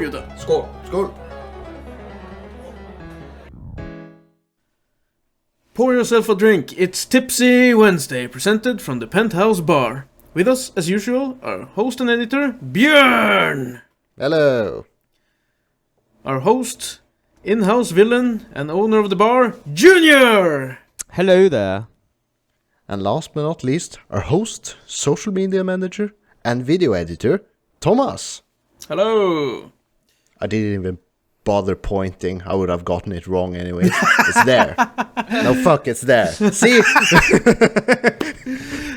gutta! Skål! Skål! Pour yourself a drink. It's Tipsy Wednesday, presented from the Penthouse Bar. With us, as usual, our host and editor, Björn! Hello! Our host, in-house villain, and owner of the bar, Junior! Hello there. And last but not least, our host, social media manager, and video editor, Thomas. Hello! I didn't even bother pointing. I would have gotten it wrong anyway. It's there. No, fuck, it's there. See?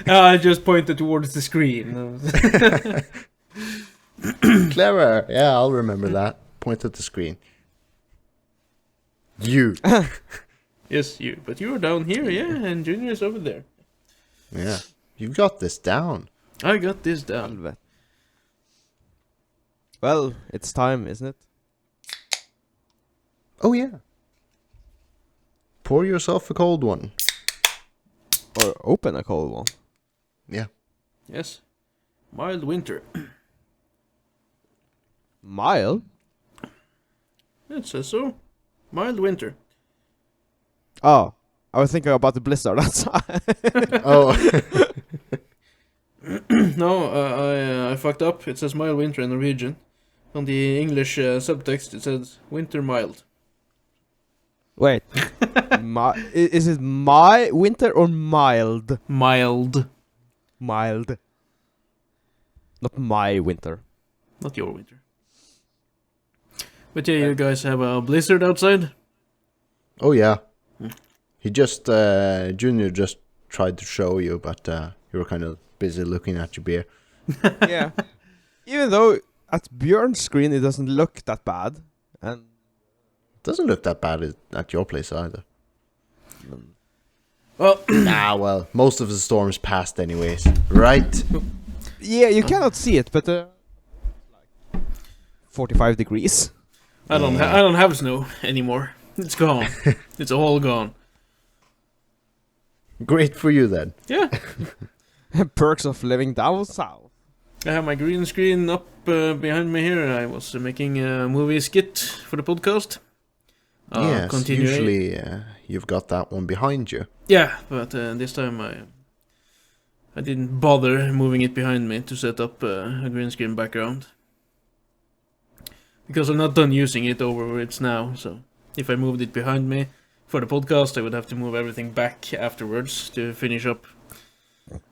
I just pointed towards the screen. Clever. Yeah, I'll remember that. Point at the screen. You. Yes, you. But you're down here, yeah, and Junior's over there. Yeah. You got this down. I got this down. Helvete. Well, it's time, isn't it? Oh, yeah. Pour yourself a cold one. Or open a cold one. Yeah. Yes. Mild winter. Mild? It says so. Mild winter. Oh, I was thinking about the blizzard outside. Oh. No, I fucked up. It says mild winter in Norwegian. On the English subtext, it says winter mild. Wait. Is it my winter or mild? Mild. Mild. Not my winter. Not your winter. But yeah, you guys have a blizzard outside? Oh, yeah. He just, Junior just tried to show you, but you were kind of busy looking at your beer. Yeah. Even though at Björn's screen it doesn't look that bad. And Doesn't look that bad at your place either. Well, Well, most of the storms passed anyways, right? yeah, you cannot see it, but like 45 degrees. I don't have snow anymore. It's gone. It's all gone. Great for you then. Yeah. Perks of living down south. I have my green screen up behind me here. I was making a movie skit for the podcast. Yes, Continuing. usually you've got that one behind you. Yeah, but this time I didn't bother moving it behind me to set up a green screen background. Because I'm not done using it over where it's now, so if I moved it behind me for the podcast, I would have to move everything back afterwards to finish up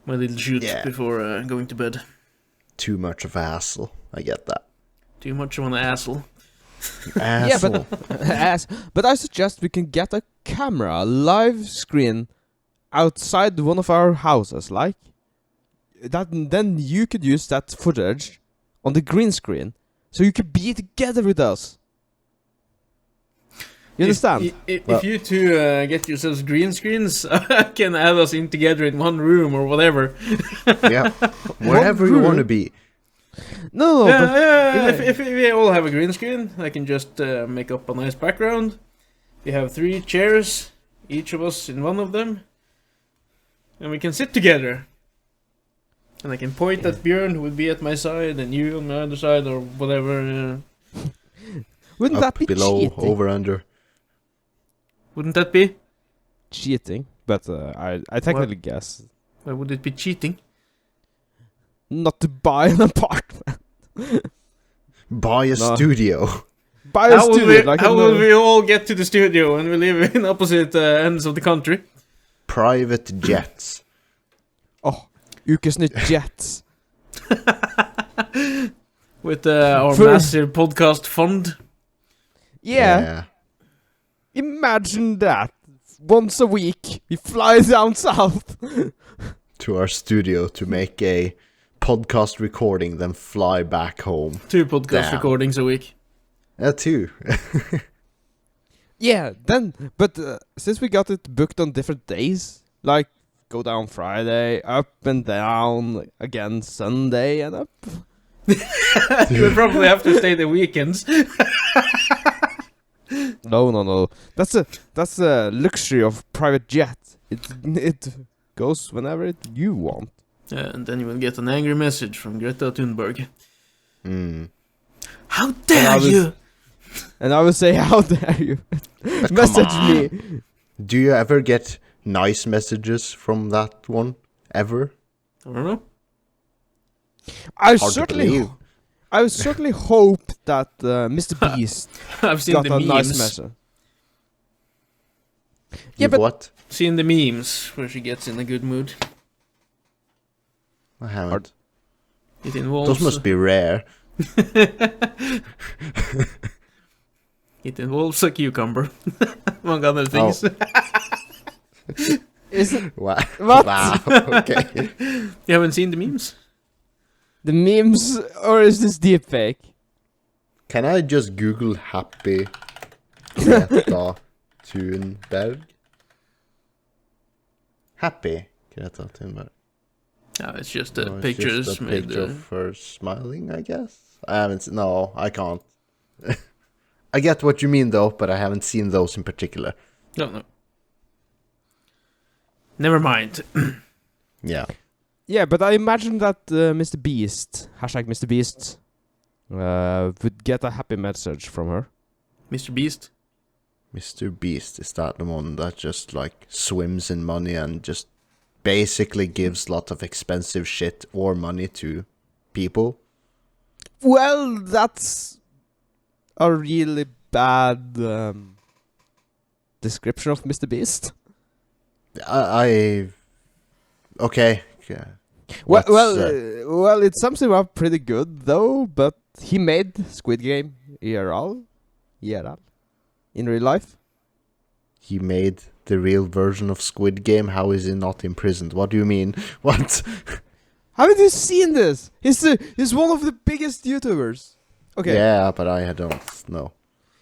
my little shoot before going to bed. Too much of a hassle. I get that. Too much of an asshole. Asshole. Yeah, but I suggest we can get a camera, a live screen, outside one of our houses, like that. Then you could use that footage on the green screen, so you could be together with us. You understand? If you two get yourselves green screens, I can add us in together in one room or whatever. Yeah, wherever you want to be. No, but if we all have a green screen, I can just make up a nice background. We have 3 chairs, each of us in one of them, and we can sit together. And I can point at Björn, who would be at my side, and you on my other side, or whatever. wouldn't Up, that be below, cheating? over, under. Wouldn't that be? Cheating, but I technically guess Why would it be cheating? not to buy an apartment. Buy a No. studio. Buy a studio. How will we all get to the studio when we live in opposite ends of the country? Private jets. Oh, Ukesnytt Jets. With our For- massive podcast fund. Yeah. Imagine that. Once a week, we fly down south. To our studio to make a podcast recording, then fly back home. 2 podcast Damn. recordings a week. 2. Yeah, then, but since we got it booked on different days, like go down Friday, up and down again Sunday, and up. We'll probably have to stay the weekends. No. That's a luxury of private jet. It goes whenever you want. And then you will get an angry message from Greta Thunberg. How dare you? And I would say, how dare you message me? Do you ever get nice messages from that one? Ever? I don't know. I Hard to believe. certainly hope that Mr. Beast I've seen got the a memes. nice message. Yeah, You've but what? Seen the memes where she gets in a good mood. I haven't. It involves. Those must be rare. It involves a cucumber, among other things. is it Wow. What? Wow. Okay. You haven't seen the memes? the memes or is this deep fake? Can I just Google Happy Greta Thunberg? Happy Greta Thunberg. No, it's just No, it's pictures just a made. picture of her smiling, I guess. I haven't seen. No, I can't. I get what you mean though, but I haven't seen those in particular. No. Never mind. Yeah. Yeah, but I imagine that Mr. Beast, hashtag Mr. Beast, would get a happy message from her. Mr. Beast. Mr. Beast, is that the one that just like swims in money and just basically gives lot of expensive shit or money to people? Well, that's a really bad description of Mr. Beast. I okay. Yeah. Well, What's, well, it sums him up pretty good though. But he made Squid Game IRL, in real life. He made the real version of Squid Game. How is he not imprisoned? What do you mean? What? Haven't you seen this? He's one of the biggest YouTubers. Okay. Yeah, but I don't know.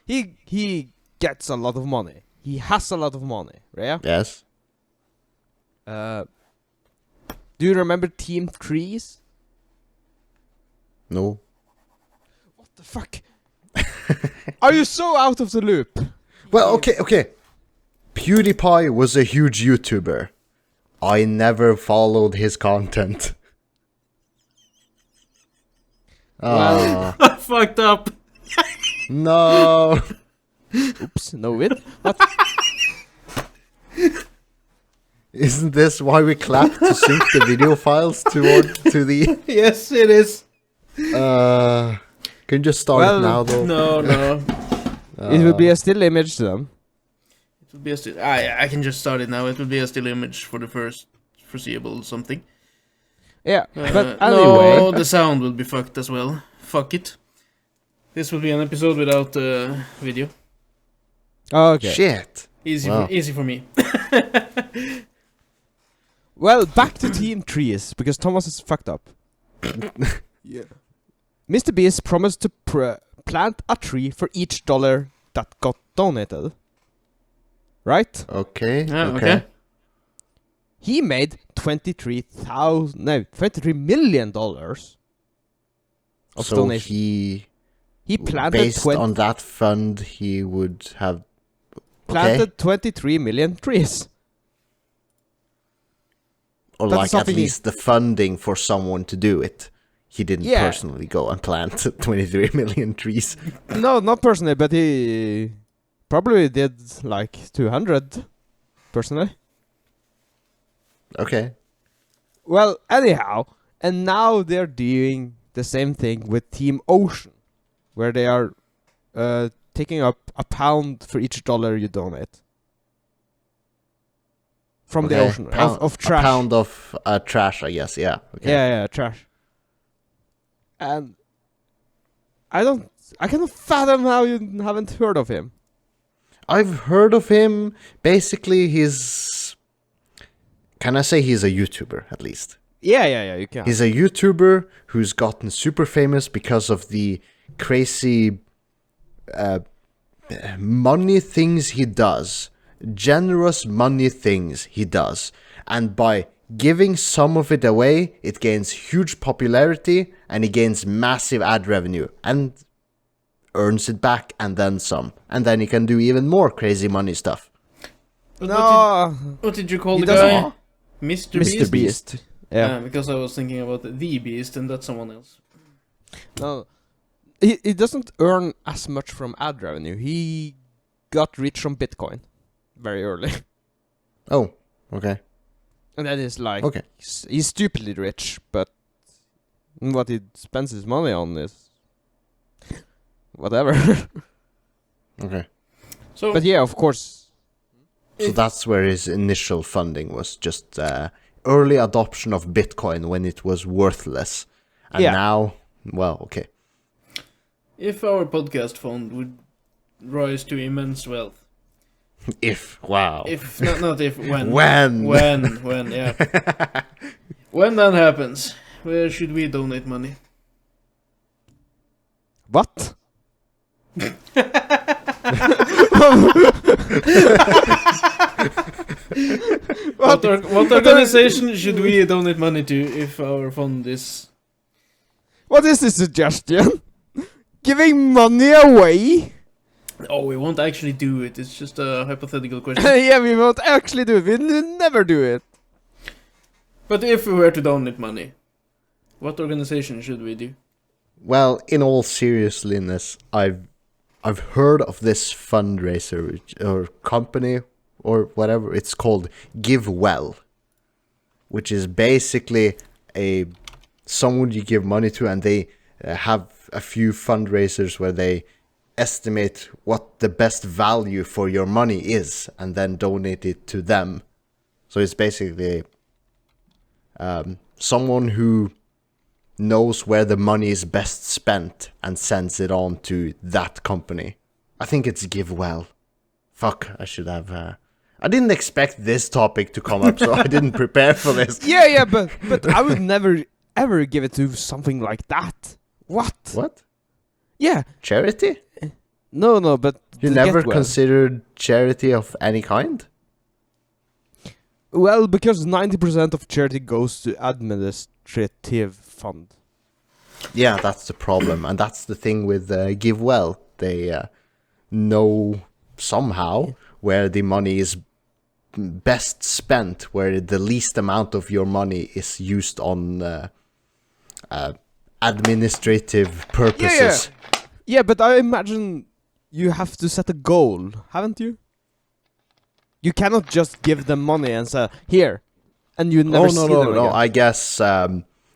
He gets a lot of money. He has a lot of money, yeah? Yes. Do you remember Team Trees? No. What the fuck? Are you so out of the loop? Well, okay. PewDiePie was a huge YouTuber. I never followed his content. Well- I fucked up. No. Oops, no win. What? Isn't this why we clap to sync the video files to the? Yes, it is. Can you just start it now though? No. It will be a still image then. It will be a still. I can just start it now. It will be a still image for the first foreseeable something. Yeah, but No, anyway. the sound will be fucked as well. Fuck it. This will be an episode without video. Okay. Shit. Easy for me. Well, back to Team Trees, because Thomas is fucked up. Yeah. Mr. Beast promised to plant a tree for each dollar that got donated. Right? Okay. Yeah, okay. okay. He made $23 million of So donation. He planted based on that fund, he would have planted 23 million trees. or that's like at something he- least the funding for someone to do it. He didn't Yeah. personally go and plant 23 million trees. No, not personally, but he probably did like 200 personally. Okay. Well, anyhow, and now they're doing the same thing with Team Ocean, where they are taking up £1 for each dollar you donate from the Okay. ocean of trash. A pound of trash, I guess. Yeah. Okay. Yeah, trash. And I cannot fathom how you haven't heard of him. I've heard of him. Basically, he's. Can I say he's a YouTuber at least? Yeah, you can. He's a YouTuber who's gotten super famous because of the crazy money things he does. Generous money things he does. And by giving some of it away, it gains huge popularity and he gains massive ad revenue and earns it back and then some. And then he can do even more crazy money stuff. No, What did you call he the doesn't. guy? Mr. Beast? Mr. Beast. Yeah. Because I was thinking about the Beast and that's someone else. No. he doesn't earn as much from ad revenue. He got rich from Bitcoin very early. Oh, okay. And that is like, Okay. he's stupidly rich, but what he spends his money on is whatever. Okay. So, But yeah, of course. So that's where his initial funding was, just early adoption of Bitcoin when it was worthless. And Yeah. now, well, okay. if our podcast fund would rise to immense wealth, Wow. if not if, when, When? yeah, when that happens, where should we donate money? What? What organization should we donate money to if our fund is? What is this suggestion? Giving money away? Oh, we won't actually do it. It's just a hypothetical question. Yeah, we won't actually do it. We'll never do it. But if we were to donate money, what organization should we do? Well, in all seriousness, I've heard of this fundraiser or company or whatever it's called, Give Well, which is basically someone you give money to, and they have a few fundraisers where they estimate what the best value for your money is and then donate it to them. So it's basically someone who knows where the money is best spent and sends it on to that company. I think it's Give Well. Fuck, I should have... I didn't expect this topic to come up, so I didn't prepare for this. Yeah, but I would never ever give it to something like that. What? What? Yeah. Charity? No, but You to never get well. considered charity of any kind? Well, because 90% of charity goes to administrative fund. Yeah, that's the problem. And that's the thing with Give Well. They know somehow where the money is best spent, where the least amount of your money is used on administrative purposes. Yeah, but I imagine you have to set a goal, haven't you? You cannot just give them money and say, here, and you never see them again. I guess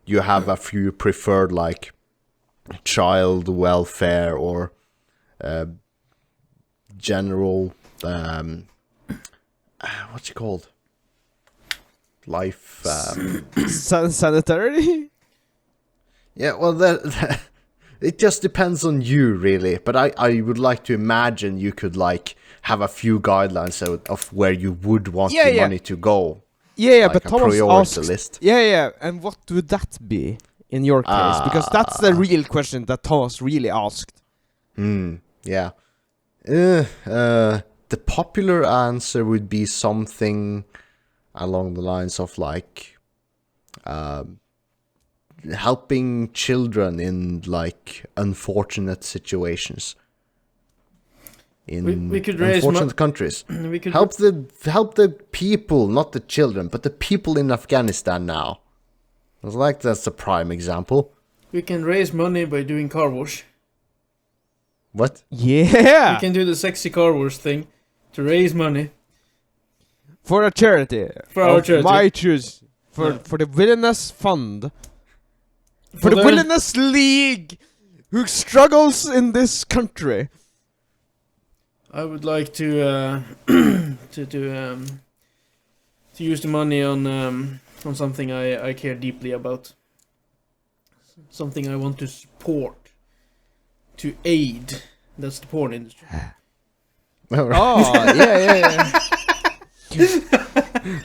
you have a few preferred, like child welfare or general what's it called? Life. Sanitary? Yeah, well, it just depends on you, really. But I would like to imagine you could like have a few guidelines of where you would want the money to go. Yeah, like but a Thomas priority asked, list. Yeah, and what would that be in your case? Because that's the real question that Thomas really asked. Yeah. The popular answer would be something along the lines of like helping children in like unfortunate situations in we could raise unfortunate countries. We could help the people, not the children, but the people in Afghanistan now. I was like, that's a prime example. We can raise money by doing car wash. What? Yeah! We can do the sexy car wash thing to raise money For a charity. For our of charity. My choice. Yeah. For the Villainous Fund. For For the the- Villainous League! Who struggles in this country. I would like to to use the money on something I care deeply about. Something I want to support. To aid. That's the porn industry. Oh, yeah.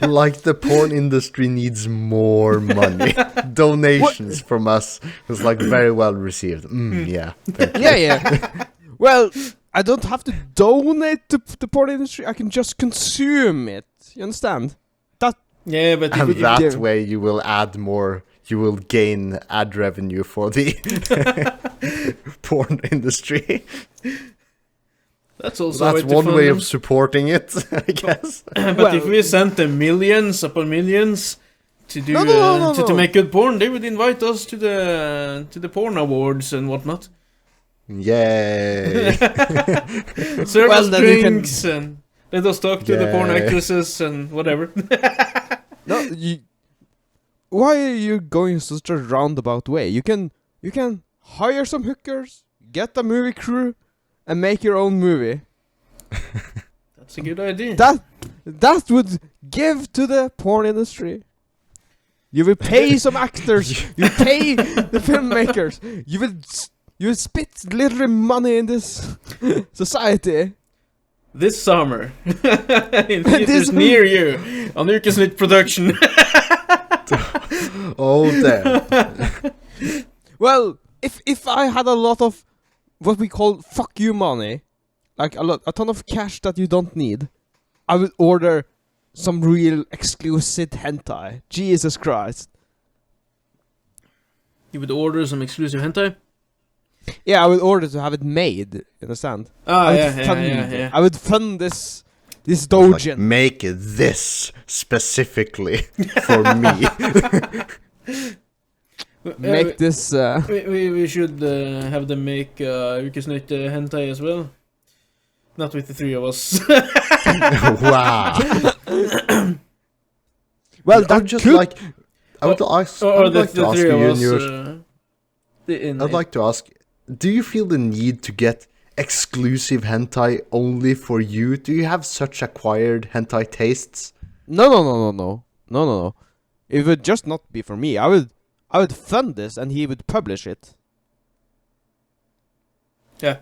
Like the porn industry needs more money. Donations from us was like very well received. Yeah. Yeah. Well, I don't have to donate to the porn industry. I can just consume it. You understand? Yeah, but And if that give- way you will add more, you will gain ad revenue for the porn industry. that's also That's to one fund way them. of supporting it, I guess. But if we sent them millions upon millions to do No. to make good porn, they would invite us to the porn awards and whatnot. Yay! Serve Well, us then you can- drinks and let us talk to the porn Yeah. actresses and whatever. No, why are you going such a roundabout way? You can hire some hookers, get a movie crew, and make your own movie. That's a good idea. That would give to the porn industry. You will pay some actors. You pay the filmmakers. You will spit literally money in this society. This summer, in theaters near you, on Yrkesnytt production. Oh damn! Well, if I had a lot of what we call fuck you money, like a ton of cash that you don't need, I would order some real exclusive hentai. Jesus Christ. You would order some exclusive hentai? Yeah, I would order to have it made, you understand? Ah, I would yeah. I would fund this doujin. Like, make this specifically for me. Make this We should have them make Yrkesnytt hentai as well. Not with the three of us. Wow. well, I'd that just could like. I would ask. I or would the, like to the ask three you, of in us. your. I'd like to ask. Do you feel the need to get exclusive hentai only for you? Do you have such acquired hentai tastes? No. It would just not be for me. I would fund this and he would publish it. Yeah.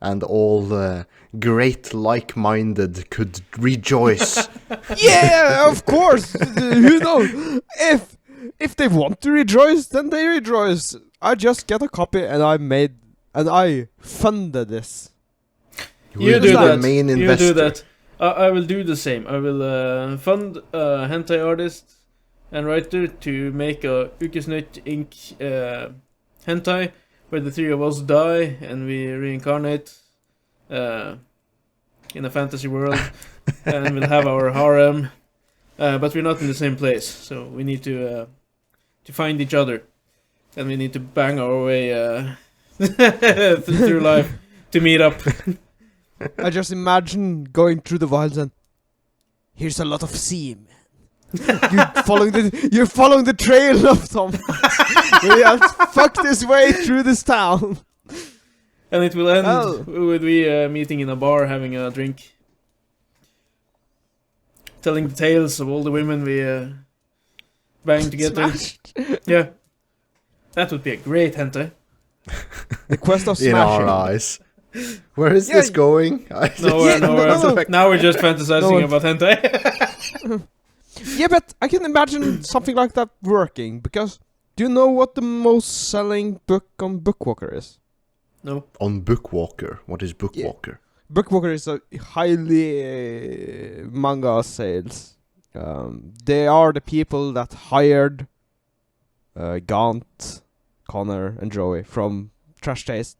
And all great like-minded could rejoice. Yeah, of course. Who knows? If they want to rejoice, then they rejoice. I just get a copy and I funded this. You will do be the that. main You investor. do that. I will do the same. I will fund a hentai artist and writer to make a Yrkesnytt Inc. Hentai where the three of us die and we reincarnate in a fantasy world and we'll have our harem, but we're not in the same place, so we need to find each other and we need to bang our way through life to meet up. I just imagine going through the wilds and here's a lot of seam. You're following the trail of Tom. We have fucked his way through this town. And it will end Oh. with we meeting in a bar having a drink. Telling the tales of all the women we banged together. Smashed. Yeah. That would be a great hentai. The quest of In our smashing. eyes. Where is Yeah, this going? Nowhere, nowhere. no. Now we're just fantasizing No one- about hentai. Yeah, but I can imagine something like that working, because do you know what the most selling book on Bookwalker is? No. On Bookwalker. What is Bookwalker? Bookwalker is a highly manga sales. They are the people that hired Gaunt, Connor, and Joey from Trash Taste.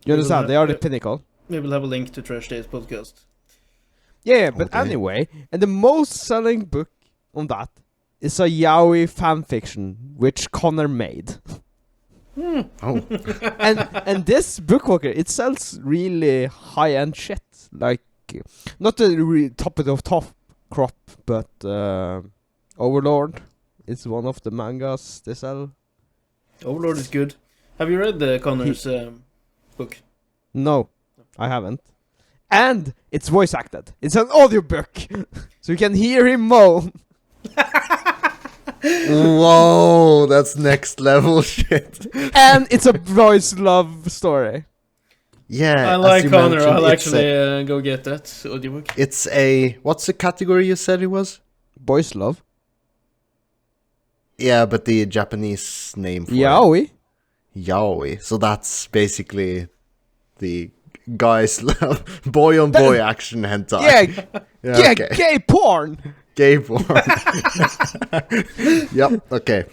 You understand? They are the pinnacle. We will have a link to Trash Days podcast. Yeah, but Okay. anyway, and the most selling book on that is a yaoi fanfiction which Connor made. Oh. and this Bookwalker, it sells really high-end shit. Like, not the top of the top crop, but Overlord is one of the mangas they sell. Overlord is good. Have you read Connor's book? No, I haven't. And it's voice acted. It's an audiobook, so you can hear him moan. Whoa, that's next level shit. And it's a voice love story. Yeah, I as like you Connor. mentioned, I'll it's actually go get that audiobook. It's a... What's the category you said it was? Voice love. Yeah, but the Japanese name for Yaoi. it. Yaoi. So that's basically the guys love boy on boy action hentai. Yeah, yeah, okay. gay porn. Gay porn. Yep, okay.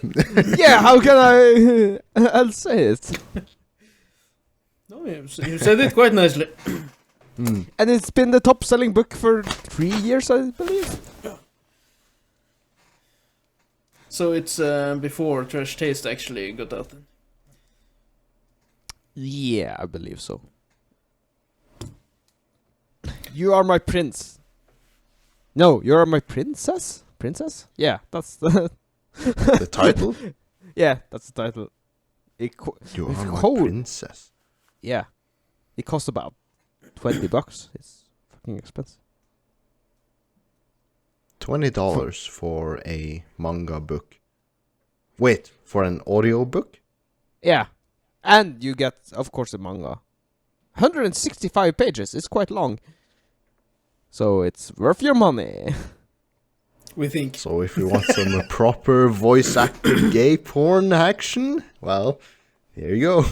Yeah, how can I'll say it? No, you said it quite nicely. And it's been the top selling book for 3 years, I believe. So it's before Trash Taste actually got out then. Yeah, I believe so. You are my prince. No, you are my princess? Princess? Yeah, that's the... The title? Yeah, that's the title. You it's are my cold. princess. Yeah. It costs about $20. It's fucking expensive. $20 for a manga book. Wait, for an audio book? Yeah. And you get, of course, a manga. 165 pages. It's quite long. So it's worth your money. We think. So if you want some proper voice acted gay porn action, well, here you go.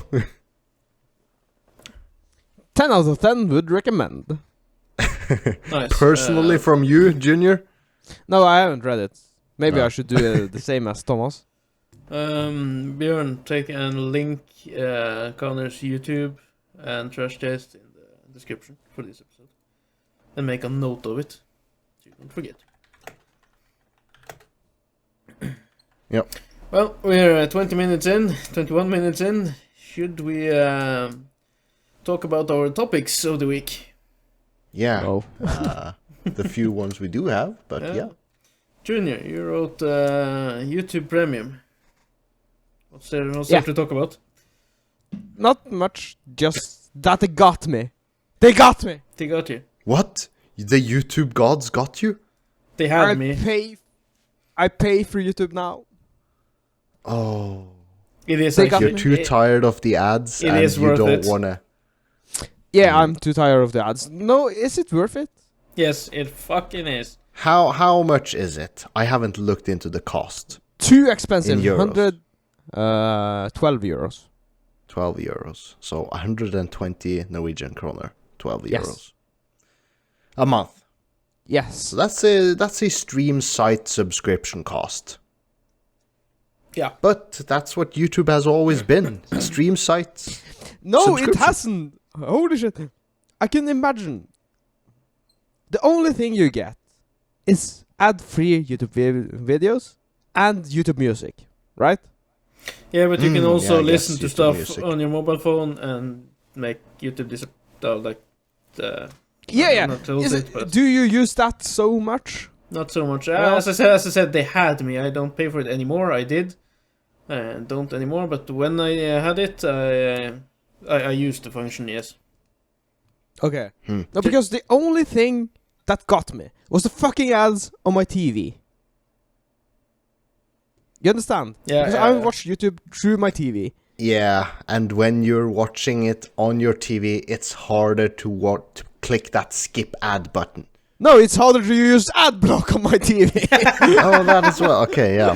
10 out of 10 would recommend. Nice. Personally from you, Junior? No, I haven't read it. Maybe No. I should do the same as Thomas. Björn, take and link Connor's YouTube and Trash Taste in the description for this episode. And make a note of it, so you don't forget. Yep. Well, we're 21 minutes in. Should we talk about our topics of the week? Yeah. Oh. The few ones we do have, but yeah. Junior, you wrote YouTube Premium. What's there to talk about? Not much, just that they got me. They got me! They got you. What? The YouTube gods got you? They had me. I pay for YouTube now. Oh. It is They actually, got You're too tired of the ads it and is you worth don't it. wanna... Yeah, I'm too tired of the ads. No, is it worth it? Yes, it fucking is. How much is it? I haven't looked into the cost. Too expensive. In euros. 12 euros. 12 euros. So 120 Norwegian kroner. 12 Yes. euros. A month. Yes. So that's a stream site subscription cost. Yeah. But that's what YouTube has always been. Stream sites. No, it Subscription. hasn't. Holy shit. I can imagine. The only thing you get is ad-free YouTube videos and YouTube music, right? Yeah, but you can also yeah, I guess listen to YouTube stuff music. on your mobile phone and make YouTube Yeah. not close Is it, but do you use that so much? not so much. Well- As I said, they had me. I don't pay for it anymore. I did, and don't anymore. But when I had it, I used the function. Yes. Okay. Hmm. No, because the only thing that got me was the fucking ads on my TV. You understand? Yeah, Because yeah, I yeah. watch YouTube through my TV. Yeah, and when you're watching it on your TV, it's harder to click that skip ad button. No, it's harder to use ad block on my TV. Oh, that as well. Okay, yeah.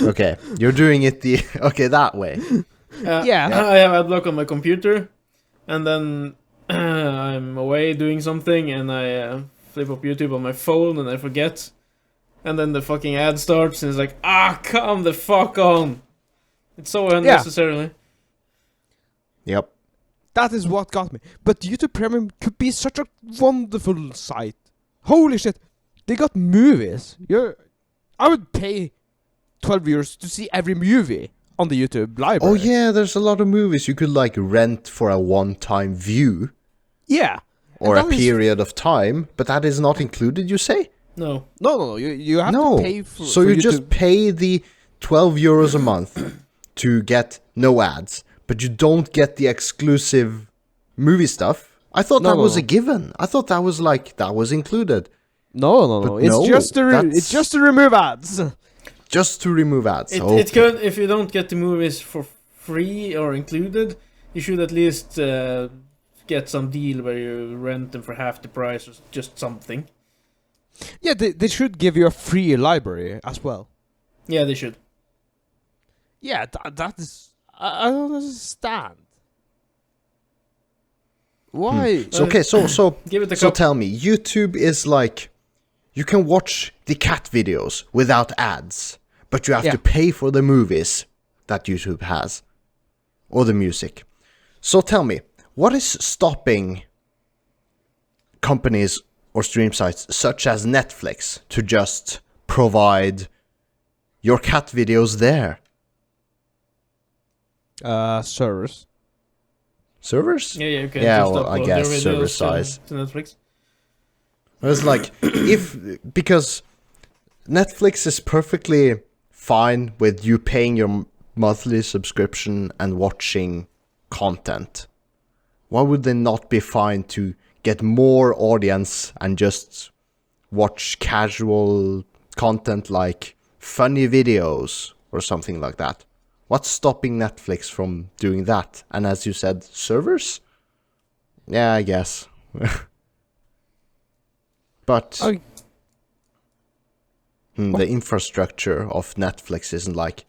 Okay, you're doing it that way. Yeah. I have AdBlock on my computer, and then I'm away doing something, and I flip up YouTube on my phone, and I forget. And then the fucking ad starts, and it's like, come the fuck on! It's so unnecessarily. Yep. That is what got me. But YouTube Premium could be such a wonderful site. Holy shit. They got movies. I would pay 12 euros to see every movie on the YouTube library. Oh yeah, there's a lot of movies you could like rent for a one-time view Yeah. or a And that is- period of time, but that is not included, you say? No. No. You have No. to pay for So for you YouTube. just pay the 12 euros a month to get no ads, but you don't get the exclusive movie stuff. I thought No, that no, was no. a given. I thought that was included. No. But It's no, just that's- it's just to remove ads. Just to remove ads. It could, if you don't get the movies for free or included, you should at least get some deal where you rent them for half the price or just something. Yeah, they should give you a free library as well. Yeah, they should. Yeah, that is... I don't understand. Why? So, okay, so Give it a so couple. tell me, YouTube is like you can watch the cat videos without ads, but you have Yeah. to pay for the movies that YouTube has or the music. So tell me, what is stopping companies or stream sites such as Netflix to just provide your cat videos there? Servers. Servers? Yeah, you can Yeah, just well, I upload guess your server videos size. to Netflix. It's like, because Netflix is perfectly fine with you paying your monthly subscription and watching content. Why would they not be fine to get more audience and just watch casual content like funny videos or something like that? What's stopping Netflix from doing that? And as you said, servers? Yeah, I guess. But the infrastructure of Netflix isn't like,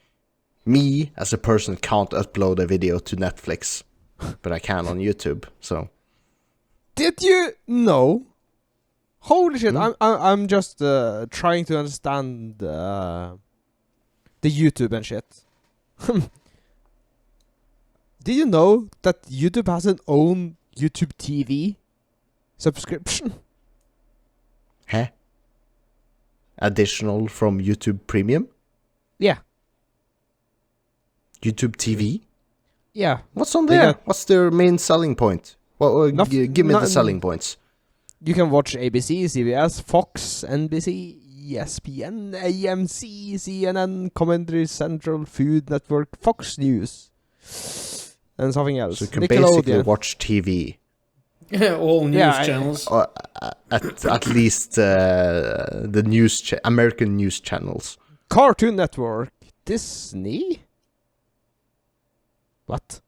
me as a person can't upload a video to Netflix, but I can on YouTube. So Did you know? Holy shit! I'm just trying to understand the YouTube and shit. Did you know that YouTube has an own YouTube TV subscription? Huh? Additional from YouTube Premium? Yeah. YouTube TV? Yeah. What's on They there? got- What's their main selling point? Well, give me the selling points. You can watch ABC, CBS, Fox, NBC, ESPN, AMC, CNN, Commentary Central, Food Network, Fox News, and something else. So you can basically watch TV. All news channels. At least the news, American news channels. Cartoon Network, Disney. What?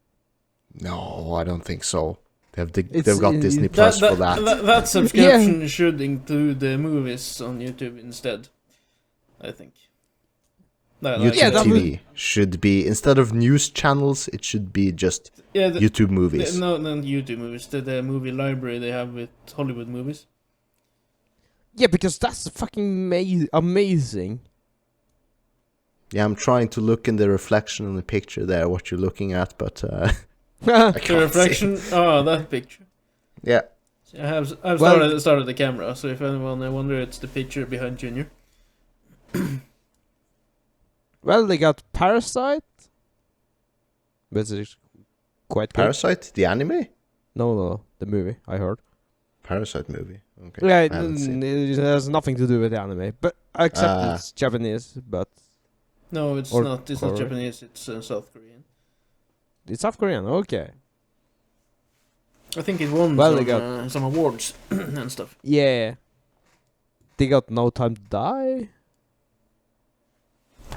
No, I don't think so. They've It's- got Disney Plus for that. That subscription should include the movies on YouTube instead, I think. YouTube Yeah, that TV should be, instead of news channels, it should be just YouTube movies. No, not YouTube movies. The movie library they have with Hollywood movies. Yeah, because that's fucking amazing. Yeah, I'm trying to look in the reflection in the picture there, what you're looking at, but I The can't reflection. see. Oh, that picture. Yeah. I've started the camera, so if anyone I wonder, it's the picture behind Junior. Well, they got Parasite. But it's quite good. Parasite, the anime? No, the movie, I heard. Parasite movie. Okay. Yeah, I haven't seen it. it has nothing to do with the anime, but except it's Japanese, but No, it's Or not. It's not Korean. Japanese. It's South Korean. it's South Korean, okay. I think it won Well, they some awards and stuff. Yeah. They got No Time to Die,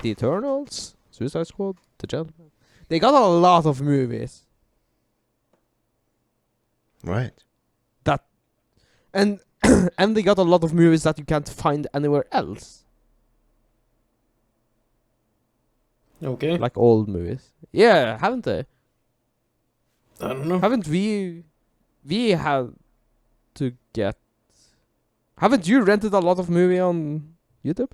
The Eternals, Suicide Squad, The Gentleman. They got a lot of movies. Right. And and they got a lot of movies that you can't find anywhere else. Okay. Like old movies. Yeah, haven't they? I don't know. Haven't we had to get... Haven't you rented a lot of movie on YouTube?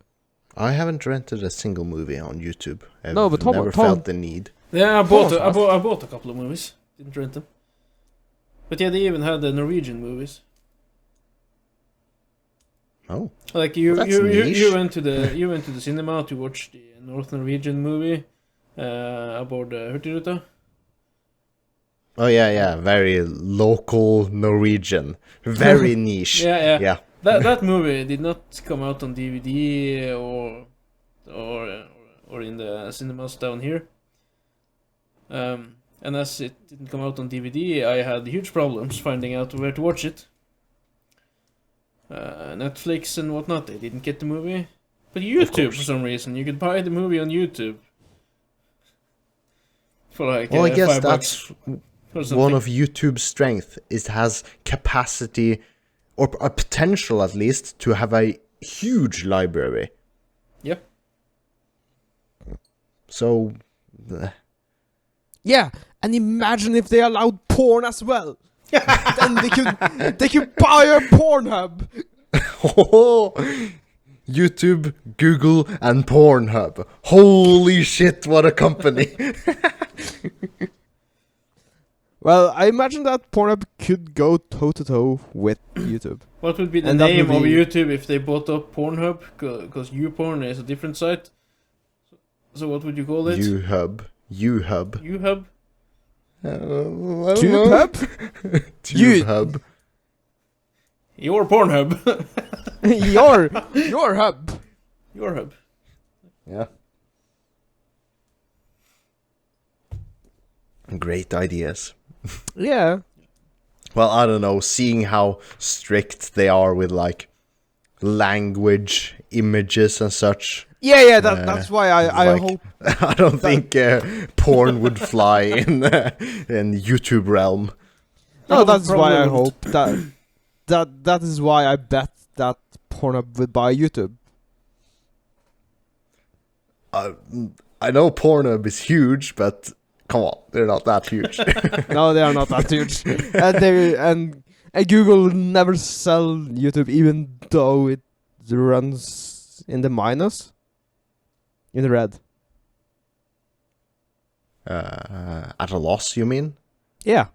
I haven't rented a single movie on YouTube. I've No, but never felt the need. Yeah, I Thomas bought a couple of movies. Didn't rent them. But yeah, they even had the Norwegian movies. Oh. Like you Well, that's niche. went to the cinema to watch the North Norwegian movie aboard Hurtigruta. Oh, yeah. Very local Norwegian. Very niche. Yeah. That movie did not come out on DVD or in the cinemas down here. And as it didn't come out on DVD, I had huge problems finding out where to watch it. Netflix and whatnot, they didn't get the movie. But YouTube, for some reason, you could buy the movie on YouTube. For like Well, I guess $5 that's or something. one of YouTube's strength. It has capacity, or a potential at least, to have a huge library. Yep. So, Yeah, and imagine if they allowed porn as well. Then they could buy a Pornhub. YouTube, Google, and Pornhub. Holy shit, what a company. Well, I imagine that Pornhub could go toe to toe with YouTube. What would be the And that name would of be- YouTube if they bought up Pornhub? Because YouPorn is a different site. So what would you call it? YouHub. YouHub? TubeHub? TubeHub. Your Pornhub. your hub. Your hub. Yeah. Great ideas. Yeah. Well, I don't know, seeing how strict they are with like language, images and such. Yeah, that's why I like, hope. I don't think porn would fly in YouTube realm. No, that's why I probably hope that is why I bet that Pornhub would buy YouTube. I know Pornhub is huge, but come on, they're not that huge. No, they are not that huge, and Google will never sell YouTube, even though it runs in the minus, in the red. At a loss, you mean? Yeah.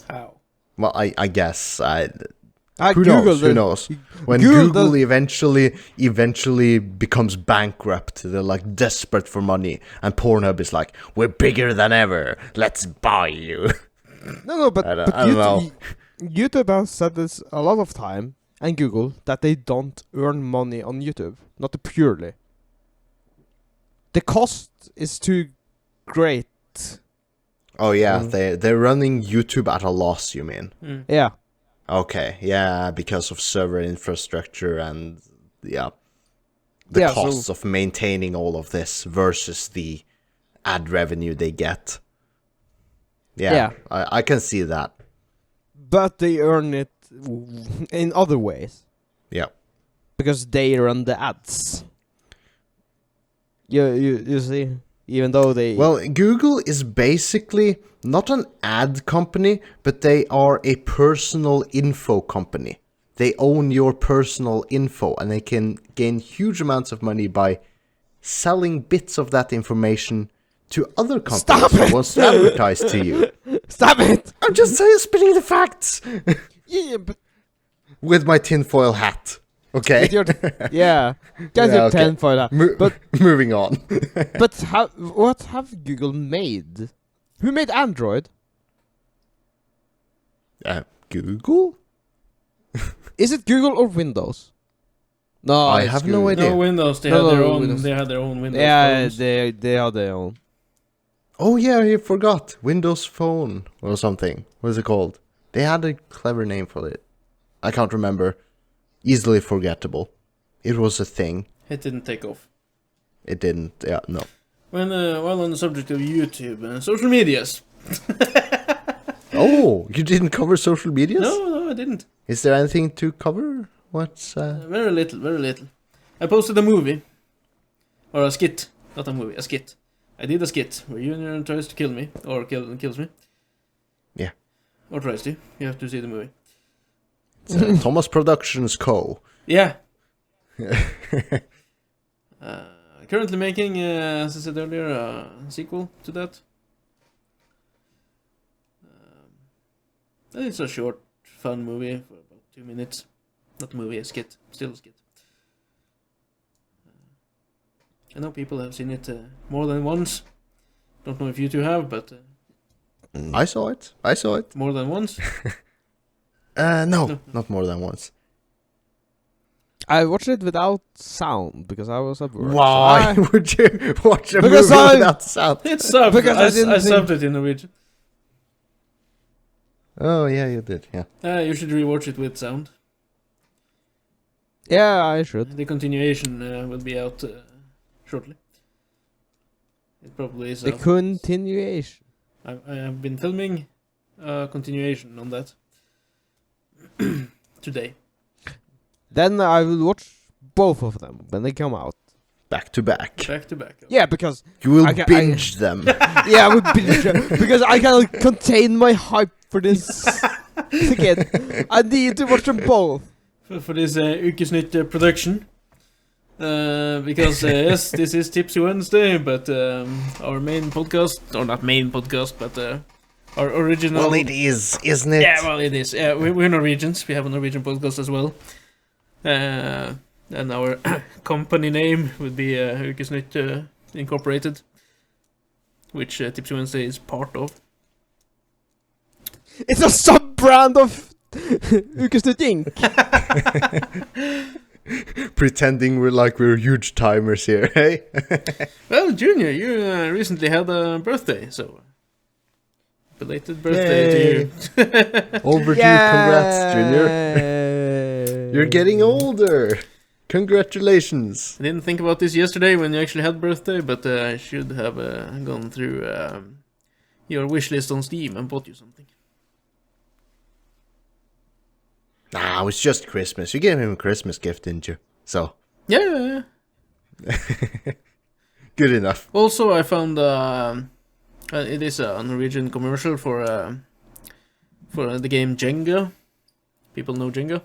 How? Well, I guess who Google knows? Who knows? When Google eventually becomes bankrupt, they're like desperate for money, and Pornhub is like, "We're bigger than ever. Let's buy you." No, but I don't know. YouTube has said this a lot of time, and Google, that they don't earn money on YouTube, not purely. The cost is too great. Oh yeah, they're running YouTube at a loss. You mean? Yeah. Okay, yeah, because of server infrastructure and the costs of maintaining all of this versus the ad revenue they get. Yeah. I can see that. But they earn it in other ways. Yeah. Because they run the ads. You see? Even though they... Well, Google is basically not an ad company, but they are a personal info company. They own your personal info, and they can gain huge amounts of money by selling bits of that information to other companies who want to advertise to you. Stop it! I'm just saying, spitting the facts! Yeah, but... With my tinfoil hat. Okay. With your get your okay. 10 for that. But moving on. but what have Google made? Who made Android? Google? Is it Google or Windows? No, I it's have Google. no idea. No, Windows. They No, had their no, own. Windows. They had their own Windows. Yeah, phones. they have their own. Oh yeah, I forgot. Windows Phone or something. What is it called? They had a clever name for it. I can't remember. Easily forgettable. It was a thing. It didn't take off. It didn't. Yeah, no. When while on the subject of YouTube, social medias. Oh, you didn't cover social medias? No, I didn't. Is there anything to cover? What's Very little, very little. I posted a movie. Or a skit. Not a movie, a skit. I did a skit where Junior tries to kill me. Or kills me. Yeah. Or tries to. You have to see the movie. Thomas Productions Co. Yeah. Currently making, as I said earlier, a sequel to that. It's a short, fun movie for about 2 minutes. Not movie, a skit. Still a skit. I know people have seen it more than once. Don't know if you two have, but... I saw it. More than once? No, not more than once. I watched it without sound because I was at work. Why would you watch a movie Because without sound? It's subbed. Because I I didn't subbed it in Norwegian. Oh yeah, you did. Yeah. You should rewatch it with sound. Yeah, I should. The continuation will be out shortly. It probably is. The continuation. I have been filming a continuation on that today. Then I will watch both of them when they come out. Back to back. Back to back. Yeah, because You will binge them. yeah, I would binge them because I cannot contain my hype for this again. I need to watch them both. For this Ukesnytt production. Because yes, this is Tipsy Wednesday, but our main podcast, or not main podcast, but our original... Well, it is, isn't it? Yeah, well, it is. Yeah, we're Norwegians. We have a Norwegian podcast as well. And our company name would be Ukesnytt Incorporated, which Tipsy Wednesday is part of. It's a sub-brand of Ukesnytt Inc. Pretending we're huge timers here, hey? Well, Junior, you recently had a birthday, so belated birthday to you. Overdue, congrats, Junior. You're getting older. Congratulations. I didn't think about this yesterday when you actually had birthday, but I should have gone through your wish list on Steam and bought you something. Nah, it was just Christmas. You gave him a Christmas gift, didn't you? So. Yeah. Good enough. Also, I found it is a Norwegian commercial for the game Jenga. People know Jenga?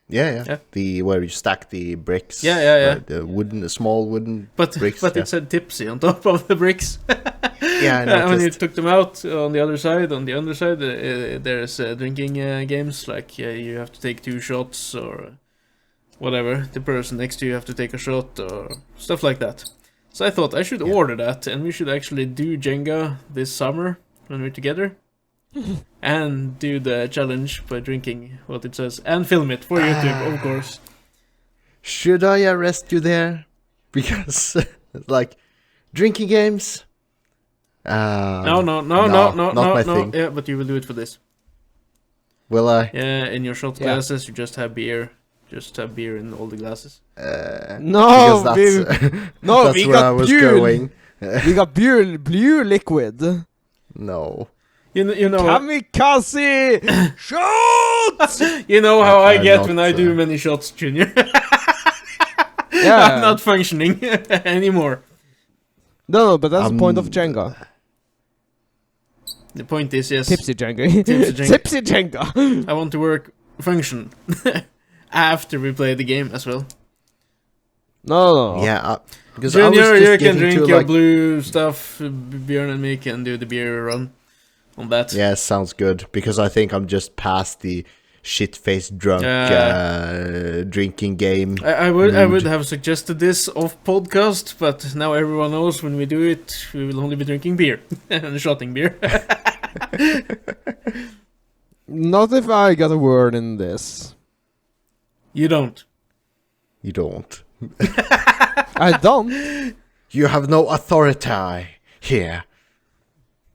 Yeah. Where you stack the bricks. Yeah. The small wooden bricks. But it said Tipsy on top of the bricks. Yeah, I noticed. When you took them out on the underside, there's drinking games, like you have to take 2 shots or whatever. The person next to you have to take a shot or stuff like that. So I thought I should order that, and we should actually do Jenga this summer when we're together. And do the challenge by drinking what it says, and film it for YouTube, of course. Should I arrest you there? Because, like, drinking games? No, not my thing. Yeah, but you will do it for this. Will I? Yeah, in your shot glasses, you just have beer. Just have beer in all the glasses. No, because that's we where got I was beer. going. We got blue liquid. No. You know. Kamikaze shots. You know how I get not, when I do many shots, Junior. Yeah. I'm not functioning anymore. No, but that's the point of Jenga. The point is, yes. Tipsy Jenga. Tipsy Jenga. Tipsy Jenga. I want to function after we play the game as well. No. Yeah, because Junior, I was just you can drink your like, blue stuff. Björn and me can do the beer run on that. Yeah, sounds good. Because I think I'm just past the shit-faced drunk drinking game. I would have suggested this off podcast, but now everyone knows when we do it, we will only be drinking beer and shotting beer. Not if I got a word in this. You don't. You don't. I don't. You have no authority here.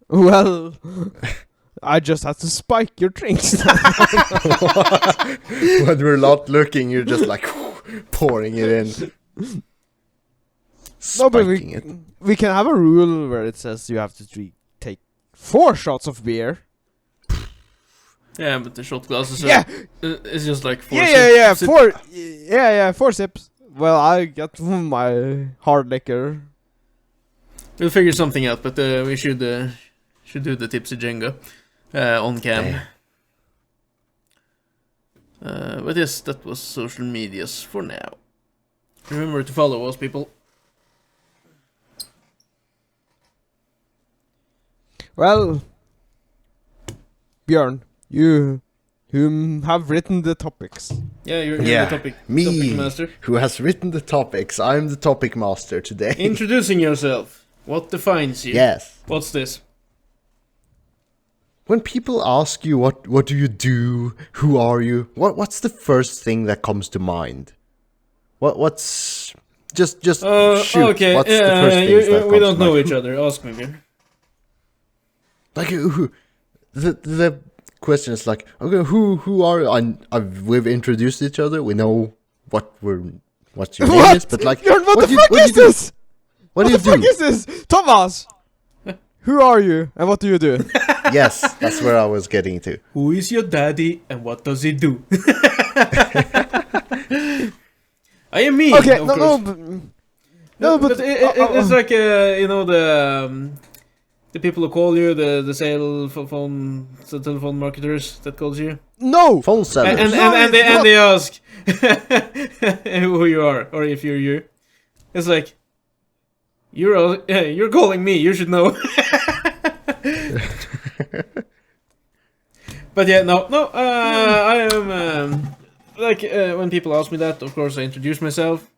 Well, I just have to spike your drinks. When we're not looking, you're just like pouring it in. No, but Spiking it. we can have a rule where it says you have to take 4 shots of beer. Yeah, but the shot glasses Yeah. it's just like 4 Yeah. sips. 4. Yeah. 4 sips. Well, I got my hard liquor. We'll figure something out, but we should do the Tipsy Jenga on cam. But yes, that was social medias for now. Remember to follow us, people. Well, Björn, you whom have written the topics. Yeah, you're Yeah, the topic me, master. who has written the topics. I'm the topic master today. Introducing yourself. What defines you? Yes. What's this? When people ask you what do you do, who are you, what's the first thing that comes to mind? What's just shoot. Okay. What's the first thing that comes we don't to know mind? each other. Ask me, Björn. Like the question is like, okay, who are you? We've introduced each other. We know what your name is, but like, Björn, what the do you- fuck what do is you do? this? What do What the you fuck do? is this? Thomas! Who are you and what do you do? Yes, that's where I was getting to. Who is your daddy and what does he do? I am me. Okay, of no, course. but It's like you know the people who call you, the telephone marketers that calls you, no! Phone sellers. and they ask who you are or if you're you. It's like you're calling me. You should know. But yeah, no. I am when people ask me that, of course I introduce myself,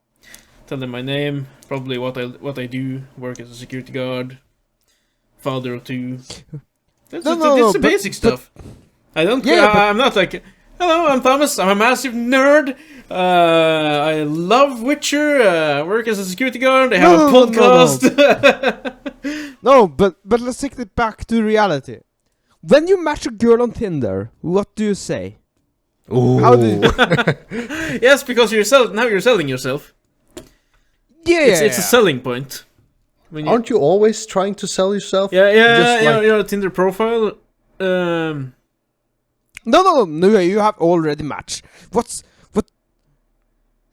tell them my name, probably what I do, work as a security guard, father of 2. That's No, the basic stuff. I don't. I'm not like. Hello, I'm Thomas. I'm a massive nerd. I love Witcher. Work as a security guard. I have a podcast. No, but let's take it back to reality. When you match a girl on Tinder, what do you say? Ooh. How do you... Yes, because now you're selling yourself. Yeah, It's a selling point. When Aren't you always trying to sell yourself? Yeah, your Tinder profile. No, you have already matched. What?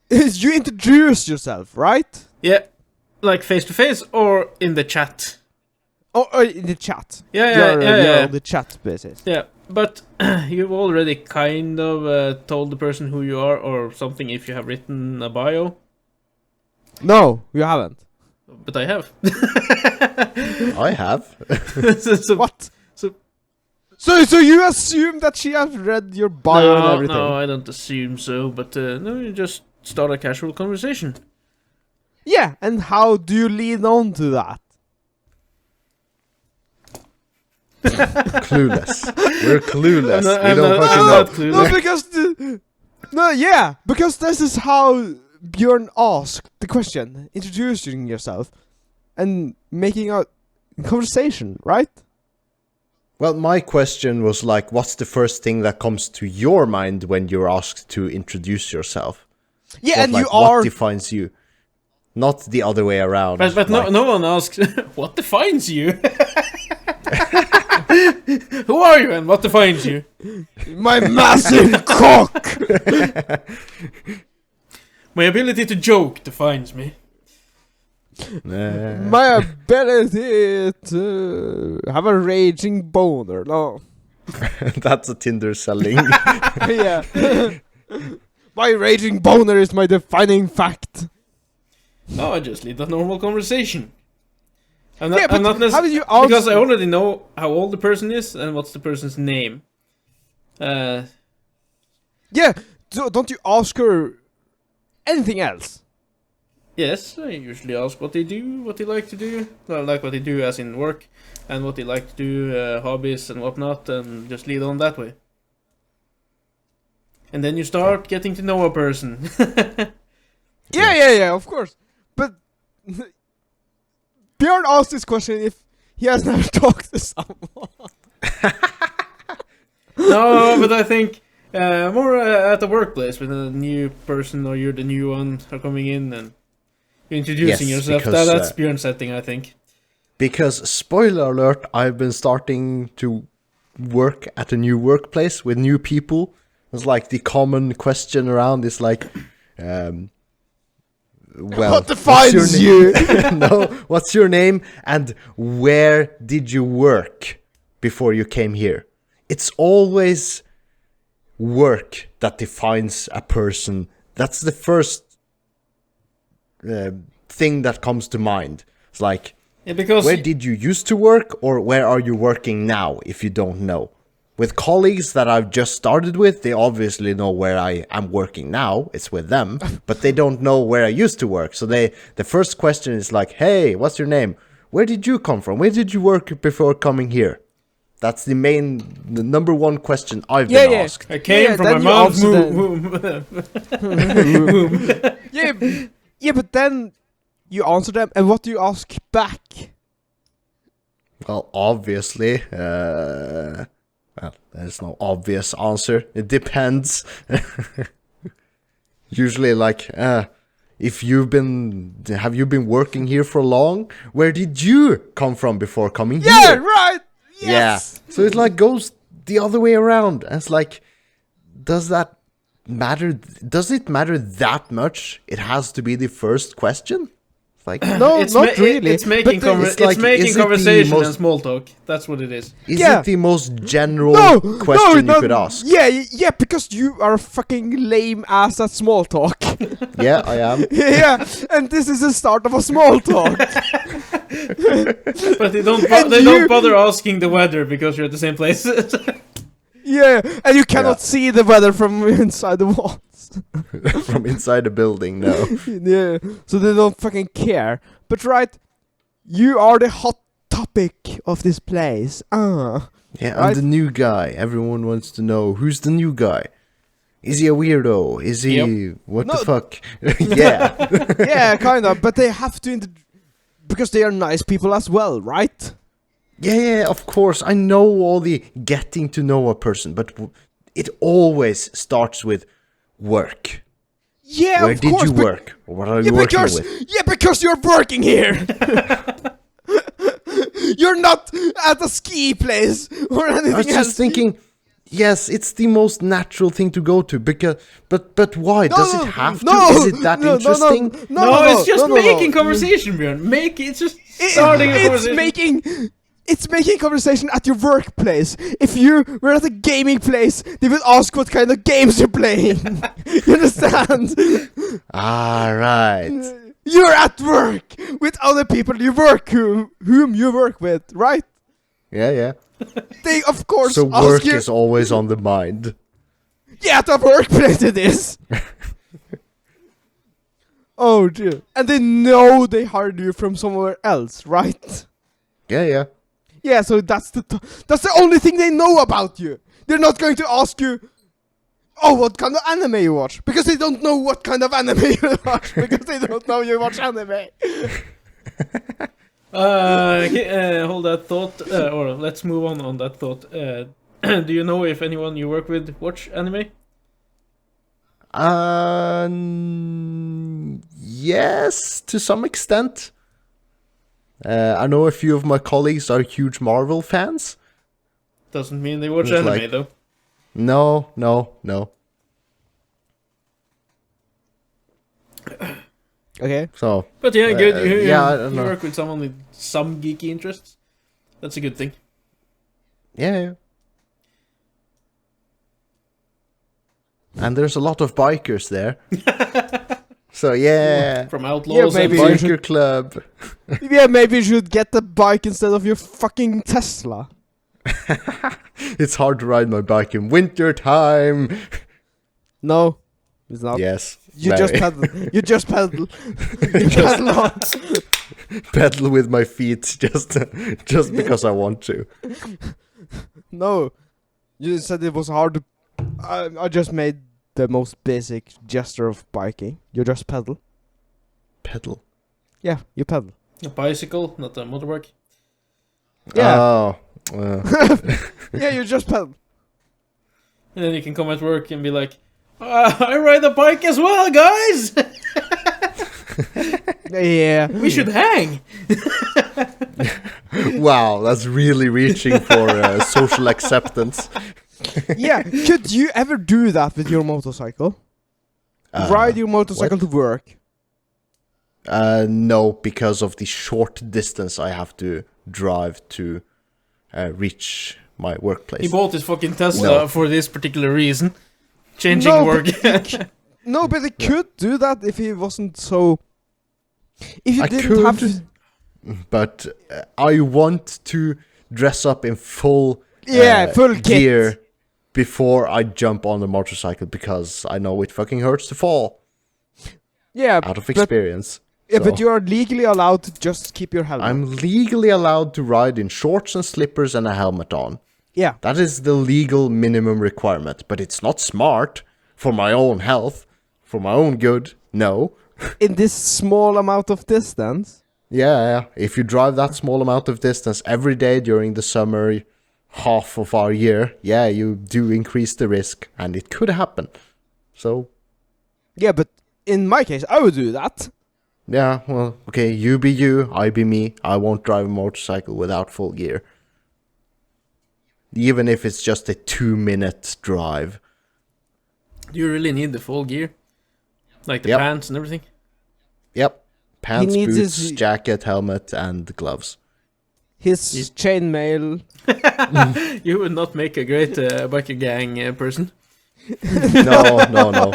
You introduce yourself, right? Yeah, like face to face or in the chat. Oh, in the chat. Yeah. On the chat basis. Yeah, but you've already kind of told the person who you are or something if you have written a bio. No, you haven't. But I have. I have. What? So you assume that she has read your bio and everything? No, I don't assume so. But no, you just start a casual conversation. Yeah, and how do you lead on to that? Clueless. We're clueless. I'm We don't not fucking know. clueless. Because this is how Björn asked the question, introducing yourself and making a conversation, right? Well, my question was like, what's the first thing that comes to your mind when you're asked to introduce yourself? Yeah, and what defines you? Not the other way around. But like, no one asks, what defines you? Who are you and what defines you? My massive cock! My ability to joke defines me. My ability to have a raging boner. No. That's a Tinder selling. Yeah. My raging boner is my defining fact. No, I just lead a normal conversation. I'm Yeah, but not how do you because I answer- already know how old the person is and what's the person's name. Yeah, so don't you ask her anything else? Yes, I usually ask what they do, what they like to do. Well, like what they do as in work, and what they like to do, hobbies and whatnot, and just lead on that way. And then you start getting to know a person. Yeah, of course. But Björn asked this question if he has never talked to someone. No, but I think more at the workplace when a new person or you're the new one are coming in and you're introducing Yes, yourself. because, That's Björn's setting, I think. Because, spoiler alert, I've been starting to work at a new workplace with new people. It's like the common question around is like, well, What defines you? No, what's your name and where did you work before you came here? It's always work that defines a person. That's the first thing that comes to mind. It's like, Yeah, because where did you used to work or where are you working now if you don't know? With colleagues that I've just started with, they obviously know where I am working now. It's with them, but they don't know where I used to work. So the first question is like, hey, what's your name? Where did you come from? Where did you work before coming here? That's the number one question I've been asked. I came from my then you mom's answer womb. Yeah, but then you answer them, and what do you ask back? Well, obviously, well, there's no obvious answer. It depends. Usually, like, have you been working here for long? Where did you come from before coming Yeah, here? right. Yes. Yeah. So it like goes the other way around. And it's like, does that matter? Does it matter that much? It has to be the first question. It's like, No, not really. It's making But then- it's like, making is it the conversation most- and small talk. That's what it is. is Yeah. it the most general question you could ask? Yeah, because you are a fucking lame ass at small talk. Yeah, I am. Yeah, and this is the start of a small talk. But they don't And don't bother asking the weather because you're at the same place. Yeah, and you cannot Yeah. see the weather from inside the walls. From inside the building, no. Yeah, so they don't fucking care. But right, you are the hot topic of this place. Yeah, Right? I'm the new guy. Everyone wants to know who's the new guy. Is he a weirdo? Is he what No. the fuck? Yeah. Yeah, kind of. But they have to, because they are nice people as well, right? Yeah, of course. I know all the getting to know a person, but it always starts with work. Yeah, Where of did course. you work? What are you working with? Yeah, because you're working here. You're not at a ski place or anything I was else. just thinking, yes, it's the most natural thing to go to, because, but why? Does it have to? Is it that interesting? No, it's just making conversation, Björn. It's just starting a conversation. It's making conversation at your workplace. If you were at a gaming place, they would ask what kind of games you're playing. You understand? Right. You're at work with other people you work whom you work with, right? Yeah. They of course So ask work you. is always on the mind. Yeah, at the workplace it is. Oh dear. And they know they hired you from somewhere else, right? Yeah. Yeah, so that's the only thing they know about you. They're not going to ask you, oh, what kind of anime you watch? Because they don't know what kind of anime you watch. Because they don't know you watch anime. Hold that thought, or let's move on that thought. Do you know if anyone you work with watch anime? Yes, to some extent. I know a few of my colleagues are huge Marvel fans. Doesn't mean they watch It's anime like- though. No. Okay. So, But yeah, good. I don't You know. work with someone with some geeky interests. That's a good thing. yeah. And there's a lot of bikers there. So, yeah. From outlaws maybe and you Biker club. Yeah, maybe you should get the bike instead of your fucking Tesla. It's hard to ride my bike in winter time. No, it's not. Yes. You just very. pedal. You just pedal. You pedal on. Pedal with my feet just because I want to. No, you said it was hard to. I just made the most basic gesture of biking. You just pedal. Pedal. Yeah, you pedal. a bicycle, not a motorbike. Yeah. Oh. Yeah, you just pedal. And then you can come at work and be like, I ride a bike as well, guys! Yeah. We should hang! Wow, that's really reaching for social acceptance. Yeah. Could you ever do that with your motorcycle? Ride your motorcycle to work. No, because of the short distance I have to drive to reach my workplace. He bought his fucking Tesla No. for this particular reason. Changing No, work. No, but he could do that if he wasn't so. If you I didn't could. have. But I want to dress up in full Full kit. gear before I jump on the motorcycle, because I know it fucking hurts to fall Yeah, out of but, experience. yeah, So but you are legally allowed to just keep your helmet. I'm legally allowed to ride in shorts and slippers and a helmet on. Yeah. That is the legal minimum requirement, but it's not smart for my own health, for my own good. No. In this small amount of distance. Yeah, if you drive that small amount of distance every day during the summer half of our year, yeah, you do increase the risk, and it could happen. So, Yeah, but in my case, I would do that. yeah, well, okay, you be you, I be me. I won't drive a motorcycle without full gear. Even if it's just a 2-minute drive. Do you really need the full gear? Like the Yep. pants and everything? Yep. Pants, needs boots, his- jacket, helmet, and gloves. His chainmail. You would not make a great biker gang person. No.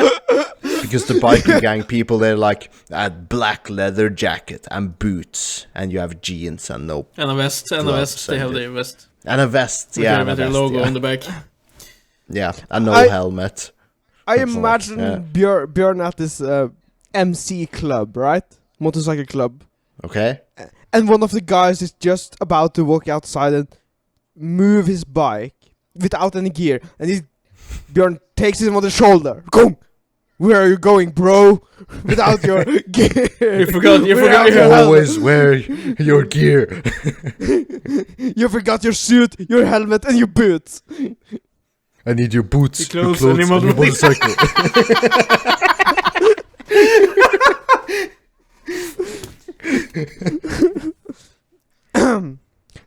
Because the biker gang people, they're like a black leather jacket and boots, and you have jeans and no, And a vest, and a Gloves vest. They have and their vest. and a vest, With yeah, their, and a with their vest, logo yeah. on the back. Yeah, and no I- helmet. I That's all, imagine yeah. Björn at this MC club, right? Motorcycle club. Okay. And one of the guys is just about to walk outside and move his bike without any gear, and Björn takes him on the shoulder. Go! Where are you going, bro? Without your gear. You forgot your Always wear your gear. You forgot your suit, your helmet, and your boots. I need your boots, Your your clothes, clothes, and your and your motorcycle.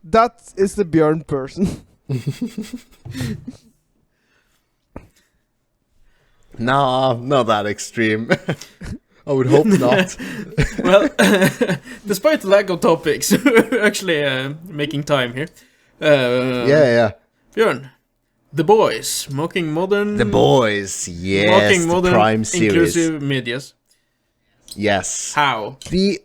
That is the Björn person. Nah, not that extreme. I would hope not. Well, despite the lack of topics, we're actually making time here. Yeah. Björn, The Boys, mocking modern... The Boys, yes, mocking the modern Prime series. inclusive medias. Yes. How? The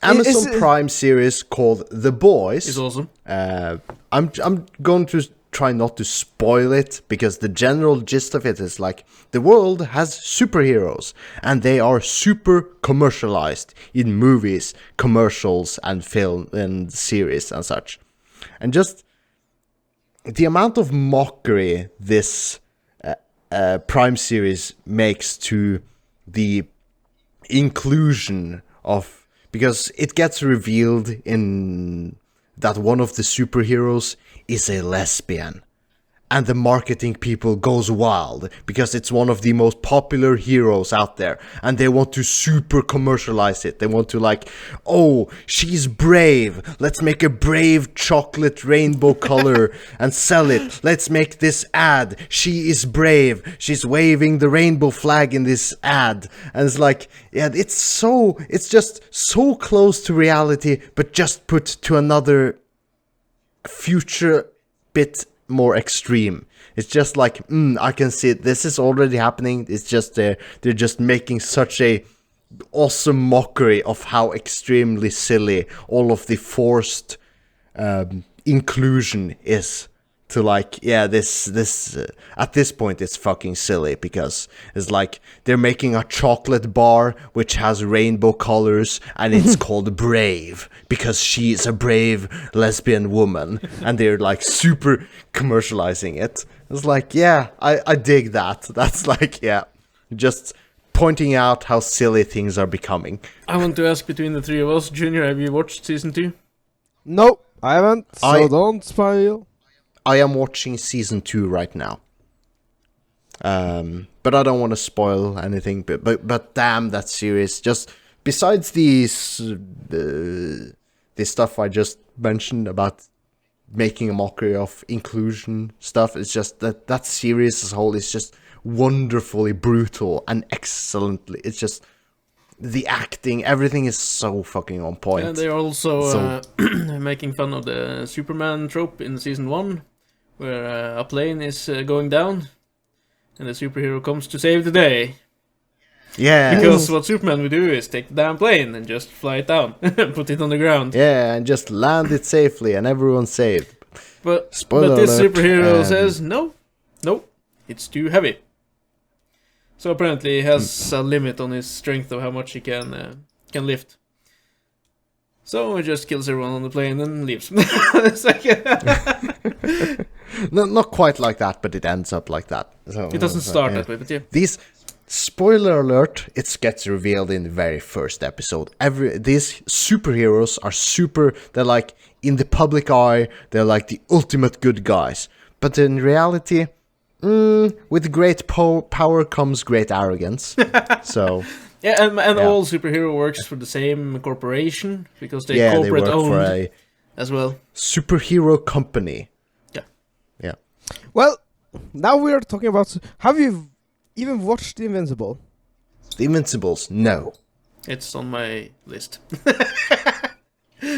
Amazon Prime series called The Boys Is awesome. I'm going to try not to spoil it, because the general gist of it is like the world has superheroes and they are super commercialized in movies, commercials, and film and series and such. And just the amount of mockery this Prime series makes to the inclusion of, because it gets revealed in that one of the superheroes is a lesbian. And the marketing people goes wild because it's one of the most popular heroes out there, and they want to super commercialize it. They want to like, oh, she's brave. Let's make a brave chocolate rainbow color and sell it. Let's make this ad. She is brave. She's waving the rainbow flag in this ad. And it's like, yeah, it's just so close to reality, but just put to another future bit more extreme. It's just like, I can see it. This is already happening. It's just they're just making such a awesome mockery of how extremely silly all of the forced inclusion is. To like, yeah, this at this point it's fucking silly, because it's like they're making a chocolate bar which has rainbow colors and it's called Brave because she's a brave lesbian woman, and they're like super commercializing it. It's like, yeah, I dig that. That's like, yeah, just pointing out how silly things are becoming. I want to ask, between the three of us, Junior, have you watched season 2? No, I haven't, so don't spoil. I am watching season 2 right now. But I don't want to spoil anything. But damn, that series. Just besides these the stuff I just mentioned about making a mockery of inclusion stuff, it's just that series as a whole is just wonderfully brutal and excellently. It's just the acting, everything is so fucking on point. And they're also making fun of the Superman trope in season 1, where a plane is going down, and the superhero comes to save the day. Yeah. Because what Superman would do is take the damn plane and just fly it down, put it on the ground. Yeah, and just land it safely, and everyone's saved. But Spoiler this alert, superhero says, no, it's too heavy. So apparently he has a limit on his strength of how much he can lift. So he just kills everyone on the plane and leaves. It's like No, not quite like that, but it ends up like that. So, it doesn't start that way, but yeah. These, spoiler alert, it gets revealed in the very first episode. These superheroes are they're like, in the public eye, they're like the ultimate good guys. But in reality, with great power comes great arrogance. So... Yeah, and all superhero works for the same corporation, because they corporate work owned for a as well. Superhero company. Yeah. Well, now we are talking about... Have you even watched The Invincible? The Invincibles, no. It's on my list.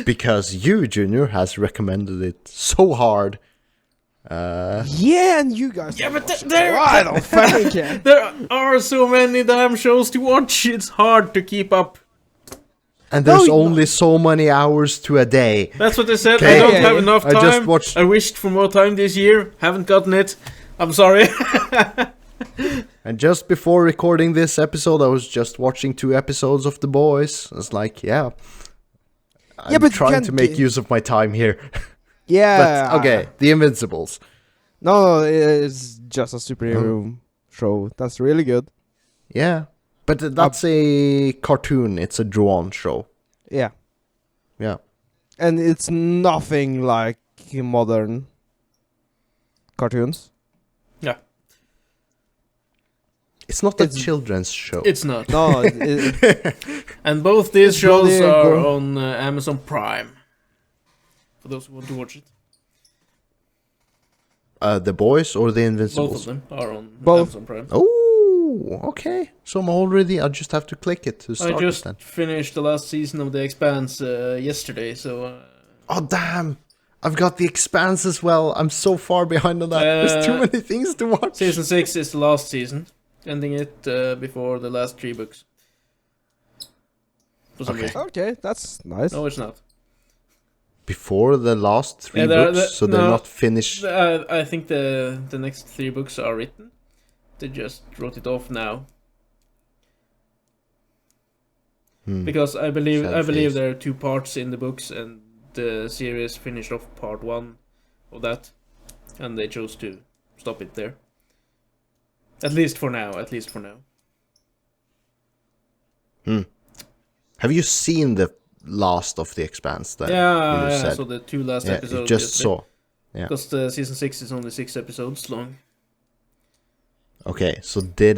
Because you, Junior, has recommended it so hard. Yeah, and you guys... Yeah, but I don't fucking care. there are so many damn shows to watch, it's hard to keep up. And there's only so many hours to a day. That's what I said. Okay. I don't have enough time. I just watched... I wished for more time this year. Haven't gotten it. I'm sorry. And just before recording this episode, I was just watching 2 episodes of The Boys. It's like, I'm but trying to make use of my time here. Yeah. But okay, The Invincibles. No, it's just a superhero show. That's really good. Yeah, but that's a cartoon. It's a drawn show. Yeah. Yeah. And it's nothing like modern cartoons. Yeah, It's not a children's show. it's not. No, And both these It's shows bloody are gro- on Amazon Prime. For those who want to watch it. The Boys or The Both Invincibles? of them are on Both. Amazon Prime. Oh, okay. So I'm already. I just have to click it to start I it just then. finished the last season of The Expanse yesterday, so... Oh damn! I've got The Expanse as well. I'm so far behind on that. There's too many things to watch. Season 6 is the last season, ending it before the last 3 books. For some Okay. reason. okay, that's nice. No, it's not. Before the last 3 Yeah, books, so they're no. not finished. I think the next 3 books are written. They just wrote it off now. Because I believe face. there are 2 parts in the books, and the series finished off part 1 of that, and they chose to stop it there. At least for now. Have you seen the last of The Expanse then? Yeah, You I said. saw the 2 last Yeah, episodes. you just yesterday. saw. Yeah. Because the season 6 is only 6 episodes long. Okay, so did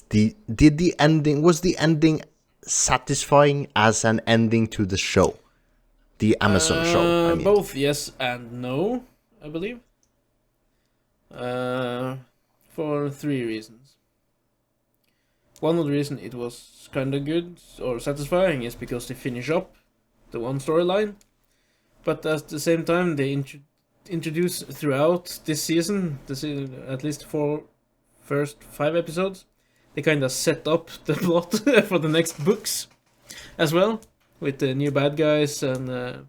the ending, was the ending satisfying as an ending to the show? The Amazon show, I mean. Both yes and no, I believe. For 3 reasons. One of the reasons it was kind of good or satisfying is because they finish up the one storyline, but at the same time they introduce throughout this season, at least for first 5 episodes, they kind of set up the plot for the next books as well, with the new bad guys and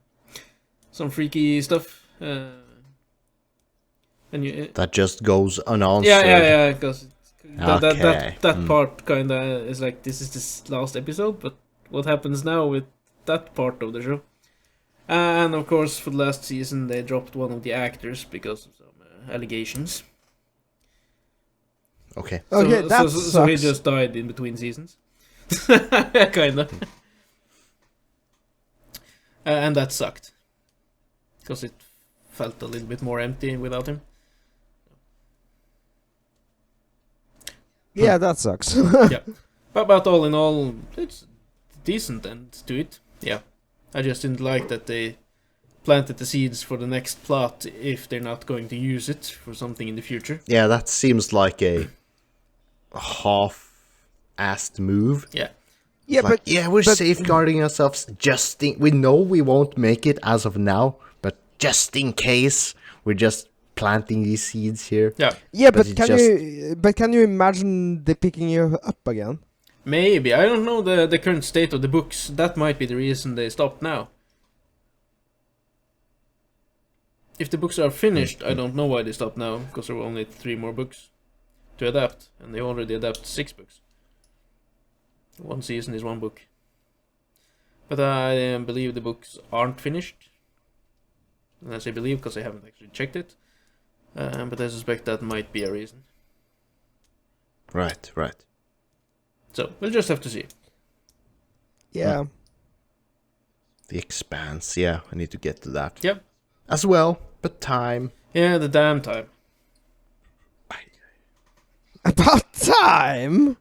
some freaky stuff. And That just goes unanswered. yeah, because Okay. that part kind of is like, this is this last episode, but what happens now with that part of the show? And of course, for the last season, they dropped one of the actors because of some allegations. Okay. Okay, that so he sucks. just died in between seasons. Kind of. And that sucked. Because it felt a little bit more empty without him. Yeah, that sucks. Yeah. But all in all, it's a decent end to it. Yeah. I just didn't like that they planted the seeds for the next plot if they're not going to use it for something in the future. Yeah, that seems like a half-assed move. Yeah. Yeah, Like, but we're but- safeguarding ourselves we know we won't make it as of now, but just in case, we're just planting these seeds here. Yeah. yeah, but but can you imagine they picking you up again? Maybe. I don't know the current state of the books. That might be the reason they stopped now. If the books are finished, I don't know why they stopped now, because there were only 3 more books to adapt, and they already adapted 6 books. 1 season is 1 book. But I believe the books aren't finished. And I say believe because I haven't actually checked it. But I suspect that might be a reason. Right. So, we'll just have to see. Yeah. The Expanse, yeah, I need to get to that. Yep. As well, but time. Yeah, the damn time. About time.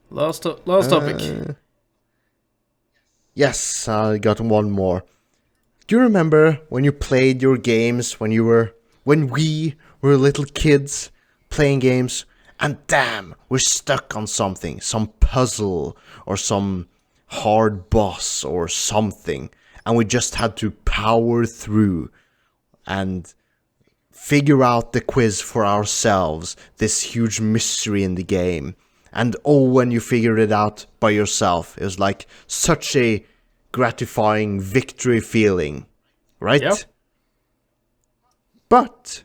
Last topic. Yes, I got one more. Do you remember when you played your games when we were little kids playing games, and damn, we're stuck on something, some puzzle or some hard boss or something, and we just had to power through and figure out the quiz for ourselves, this huge mystery in the game. And oh, when you figured it out by yourself, it was like such a gratifying victory feeling, right? Yep. But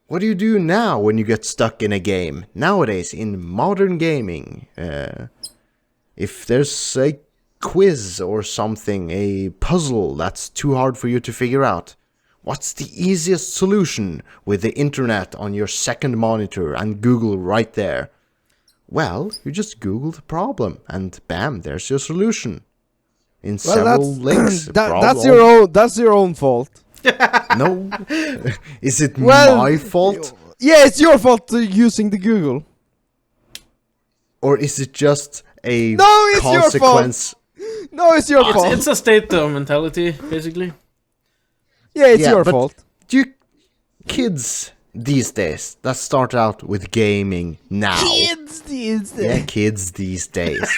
what do you do now when you get stuck in a game? Nowadays, in modern gaming, if there's a quiz or something, a puzzle that's too hard for you to figure out, What's the easiest solution with the internet on your second monitor and Google right there? Well, you just Google the problem and bam, there's your solution. In several links. That's your own fault. No. Is it Well, my fault? Yeah, it's your fault using the Google. Or is it just a No, it's your consequence? No, it's your fault. It's a state mentality, basically. Yeah, it's Yeah, your but fault. Do you kids these days that start out with gaming now? Kids these days. Yeah, kids these days.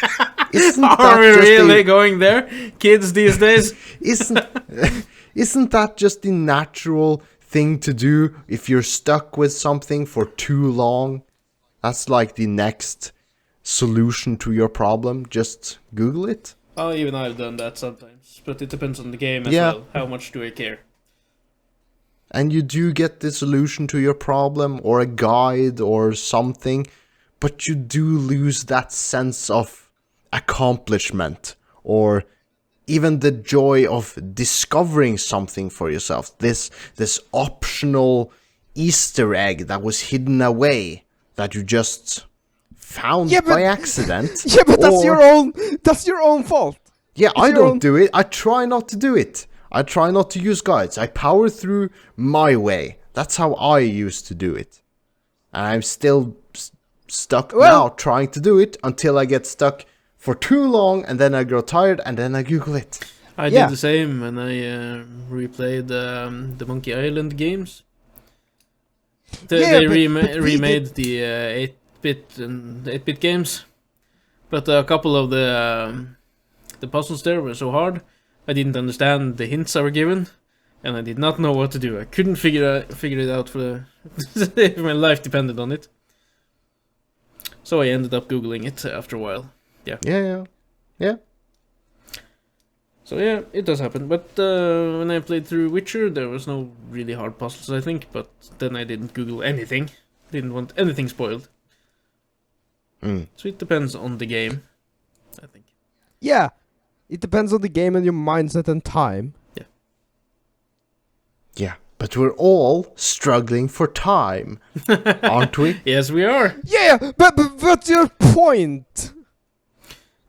Isn't Are we just really going there? Kids these days? Isn't that just the natural thing to do if you're stuck with something for too long? That's like the next solution to your problem. Just Google it. Oh, even I've done that sometimes. But it depends on the game as Yeah. well. How much do I care? And you do get the solution to your problem or a guide or something, but you do lose that sense of accomplishment or even the joy of discovering something for yourself. This optional Easter egg that was hidden away that you just found by accident. Yeah, but that's your own fault. Yeah, It's I your don't own- do it. I try not to do it. I try not to use guides. I power through my way. That's how I used to do it. And I'm still stuck now trying to do it until I get stuck for too long and then I grow tired and then I Google it. I did the same when I replayed the Monkey Island games. They remade the 8-bit games, but a couple of the puzzles there were so hard. I didn't understand the hints I were given, and I did not know what to do. I couldn't figure it out for if my life depended on it. So I ended up googling it after a while. Yeah. So yeah, it does happen. But when I played through Witcher, there was no really hard puzzles, I think. But then I didn't Google anything. Didn't want anything spoiled. So it depends on the game, I think. Yeah, it depends on the game and your mindset and time. Yeah. But we're all struggling for time, aren't we? Yes, we are. Yeah, but what's your point?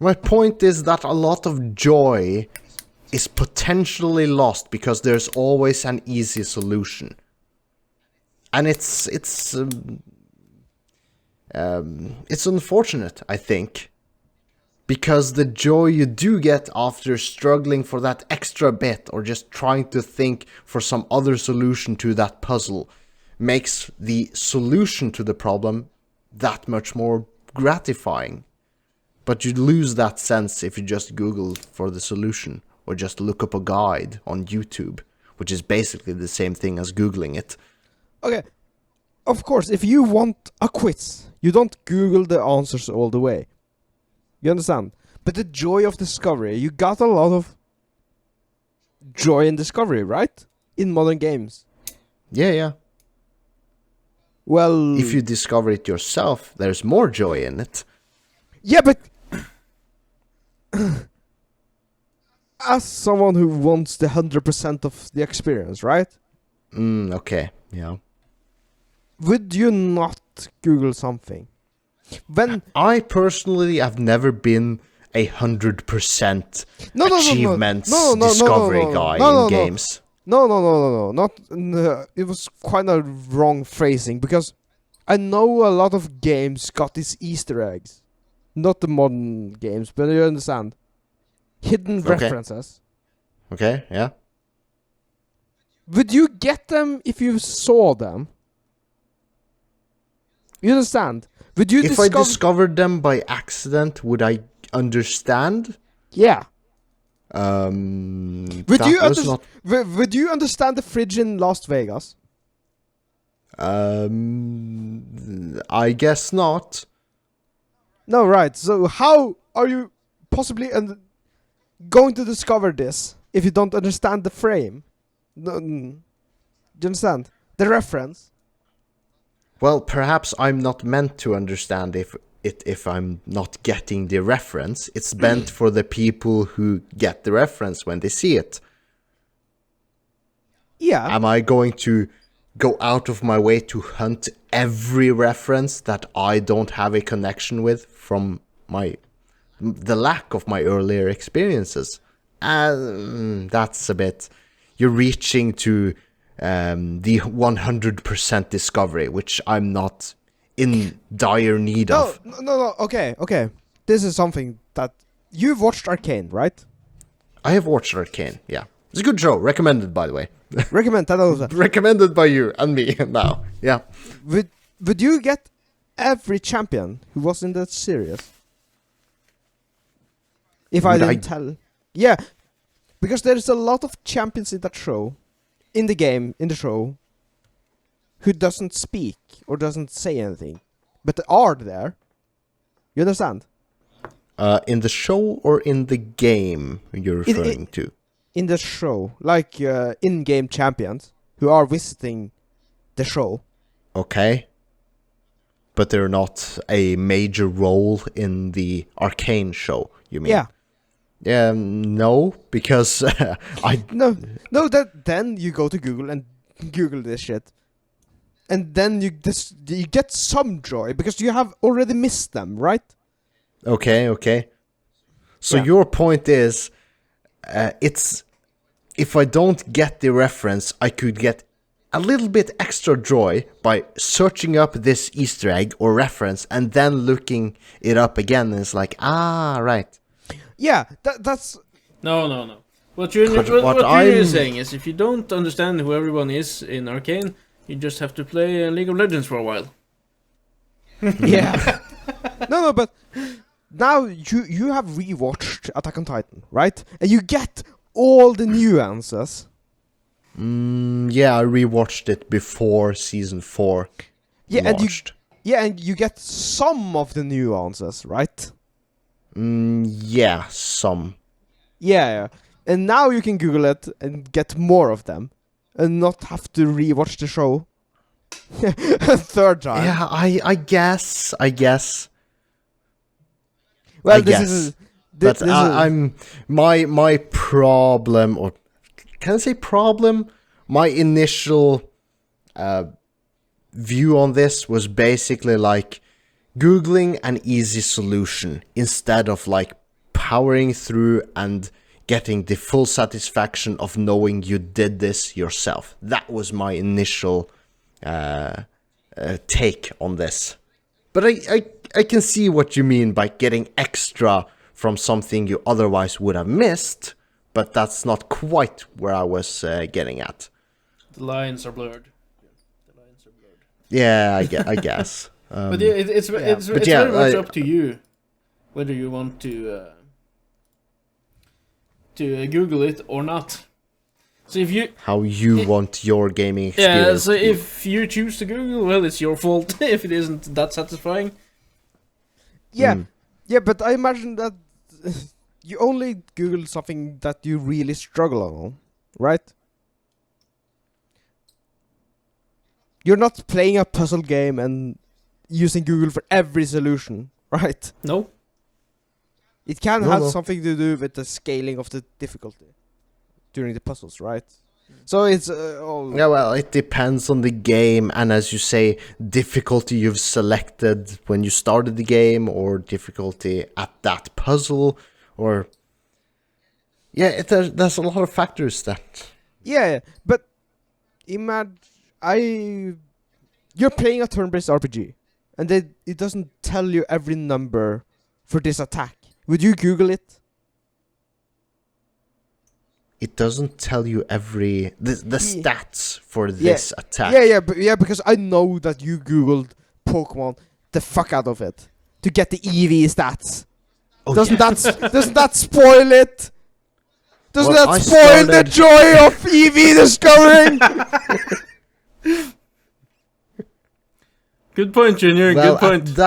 My point is that a lot of joy is potentially lost because there's always an easy solution. And it's unfortunate, I think, because the joy you do get after struggling for that extra bit or just trying to think for some other solution to that puzzle makes the solution to the problem that much more gratifying. But you lose that sense if you just Google for the solution or just look up a guide on YouTube, which is basically the same thing as Googling it. Okay, of course, if you want a quiz, you don't Google the answers all the way. You understand? But the joy of discovery, you got a lot of joy in discovery, right? In modern games. Yeah. Well, If you discover it yourself, there's more joy in it. yeah, but as someone who wants the 100% of the experience, right? Okay, yeah. Would you not Google something? When I personally have never been 100% achievement discovery guy in games. No. Not. It was quite a wrong phrasing because I know a lot of games got these Easter eggs, not the modern games, but you understand, hidden references. Okay, yeah. Would you get them if you saw them? You understand? Would you If I discovered them by accident, would I understand? Yeah. Would Would you understand the fridge in Las Vegas? I guess not. No, right. So how are you possibly going to discover this if you don't understand the frame? Do you understand? The reference? Well, perhaps I'm not meant to understand if I'm not getting the reference. It's meant for the people who get the reference when they see it. Yeah. Am I going to go out of my way to hunt every reference that I don't have a connection with from the lack of my earlier experiences? That's a bit... You're reaching to the 100% discovery, which I'm not in dire need of. No. Okay. This is something that you've watched Arcane, right? I have watched Arcane, yeah. It's a good show. Recommended, by the way. Recommend that also. Recommended by you and me now. Yeah. Would you get every champion who was in that series? If I Would didn't tell... Yeah, because there's a lot of champions in that show, in the game, in the show, who doesn't speak or doesn't say anything, but they are there. You understand? In the show or in the game you're referring to? In the show, like in-game champions who are visiting the show. Okay. But they're not a major role in the Arcane show, you mean? Yeah. No, because Then you go to Google and Google this shit. And then you get some joy because you have already missed them, right? Okay. So Yeah. your point is, it's... If I don't get the reference, I could get a little bit extra joy by searching up this Easter egg or reference and then looking it up again, and it's like, right. Yeah, that's... No. What you're saying is, if you don't understand who everyone is in Arcane, you just have to play League of Legends for a while. Yeah. No, but now you have rewatched Attack on Titan, right? And you get all the nuances. Yeah, I rewatched it before season 4 launched. And you get some of the nuances, right? Yeah, some. Yeah. And now you can Google it and get more of them, and not have to rewatch the show a third time. Yeah, I guess. Well, I this guess. is... But I'm my problem, or can I say problem? My initial view on this was basically like Googling an easy solution instead of like powering through and getting the full satisfaction of knowing you did this yourself. That was my initial take on this. But I can see what you mean by getting extra from something you otherwise would have missed, but that's not quite where I was getting at. The lines are blurred. Yeah, I guess. But yeah, it's very much up to you whether you want to Google it or not. So if you how you want your gaming experience. Yeah, so if you choose to Google, well, it's your fault if it isn't that satisfying. Yeah, but I imagine that you only Google something that you really struggle on, right? You're not playing a puzzle game and using Google for every solution, right? No. It can have something to do with the scaling of the difficulty during the puzzles, right? So it's all... Yeah, well, it depends on the game, and as you say, difficulty you've selected when you started the game, or difficulty at that puzzle, or... Yeah, there's a lot of factors that... Yeah, but imagine... You're playing a turn-based RPG, and it doesn't tell you every number for this attack. Would you Google it? It doesn't tell you every... The stats for this attack. Yeah, because I know that you Googled Pokemon the fuck out of it to get the EV stats. Oh, doesn't that spoil it? Doesn't Well, that spoil the joy of EV discovering? Good point, Junior. Well, good point.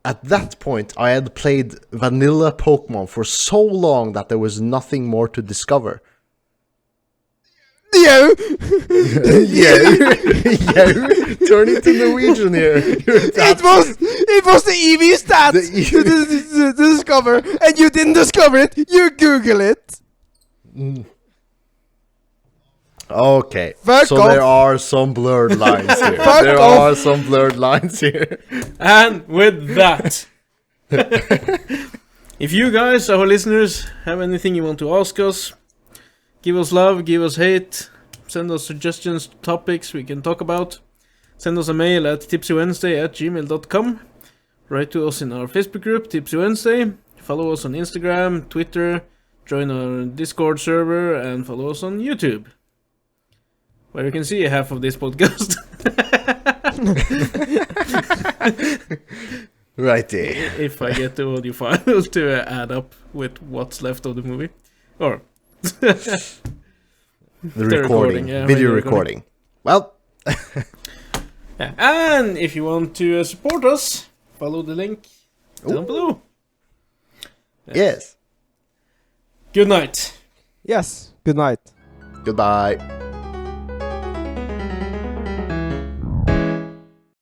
At that point, I had played vanilla Pokemon for so long that there was nothing more to discover. Yeah. Turn it to Norwegian here. It was the EV stats to discover, and you didn't discover it. You Google it. Okay. Fuck so off. there are some blurred lines here. Fuck there off. are some blurred lines here. And with that, if you guys, our listeners, have anything you want to ask us, give us love, give us hate, send us suggestions, topics we can talk about, send us a mail at tipsywednesday@gmail.com. Write to us in our Facebook group, Tipsy Wednesday. Follow us on Instagram, Twitter, join our Discord server, and follow us on YouTube, where you can see half of this podcast. Righty. If I get the audio file to add up with what's left of the movie. Or The recording. recording, yeah, Video radio recording. Well, yeah. And if you want to support us, follow the link down below. yes. Good night. Yes. Good night. Goodbye.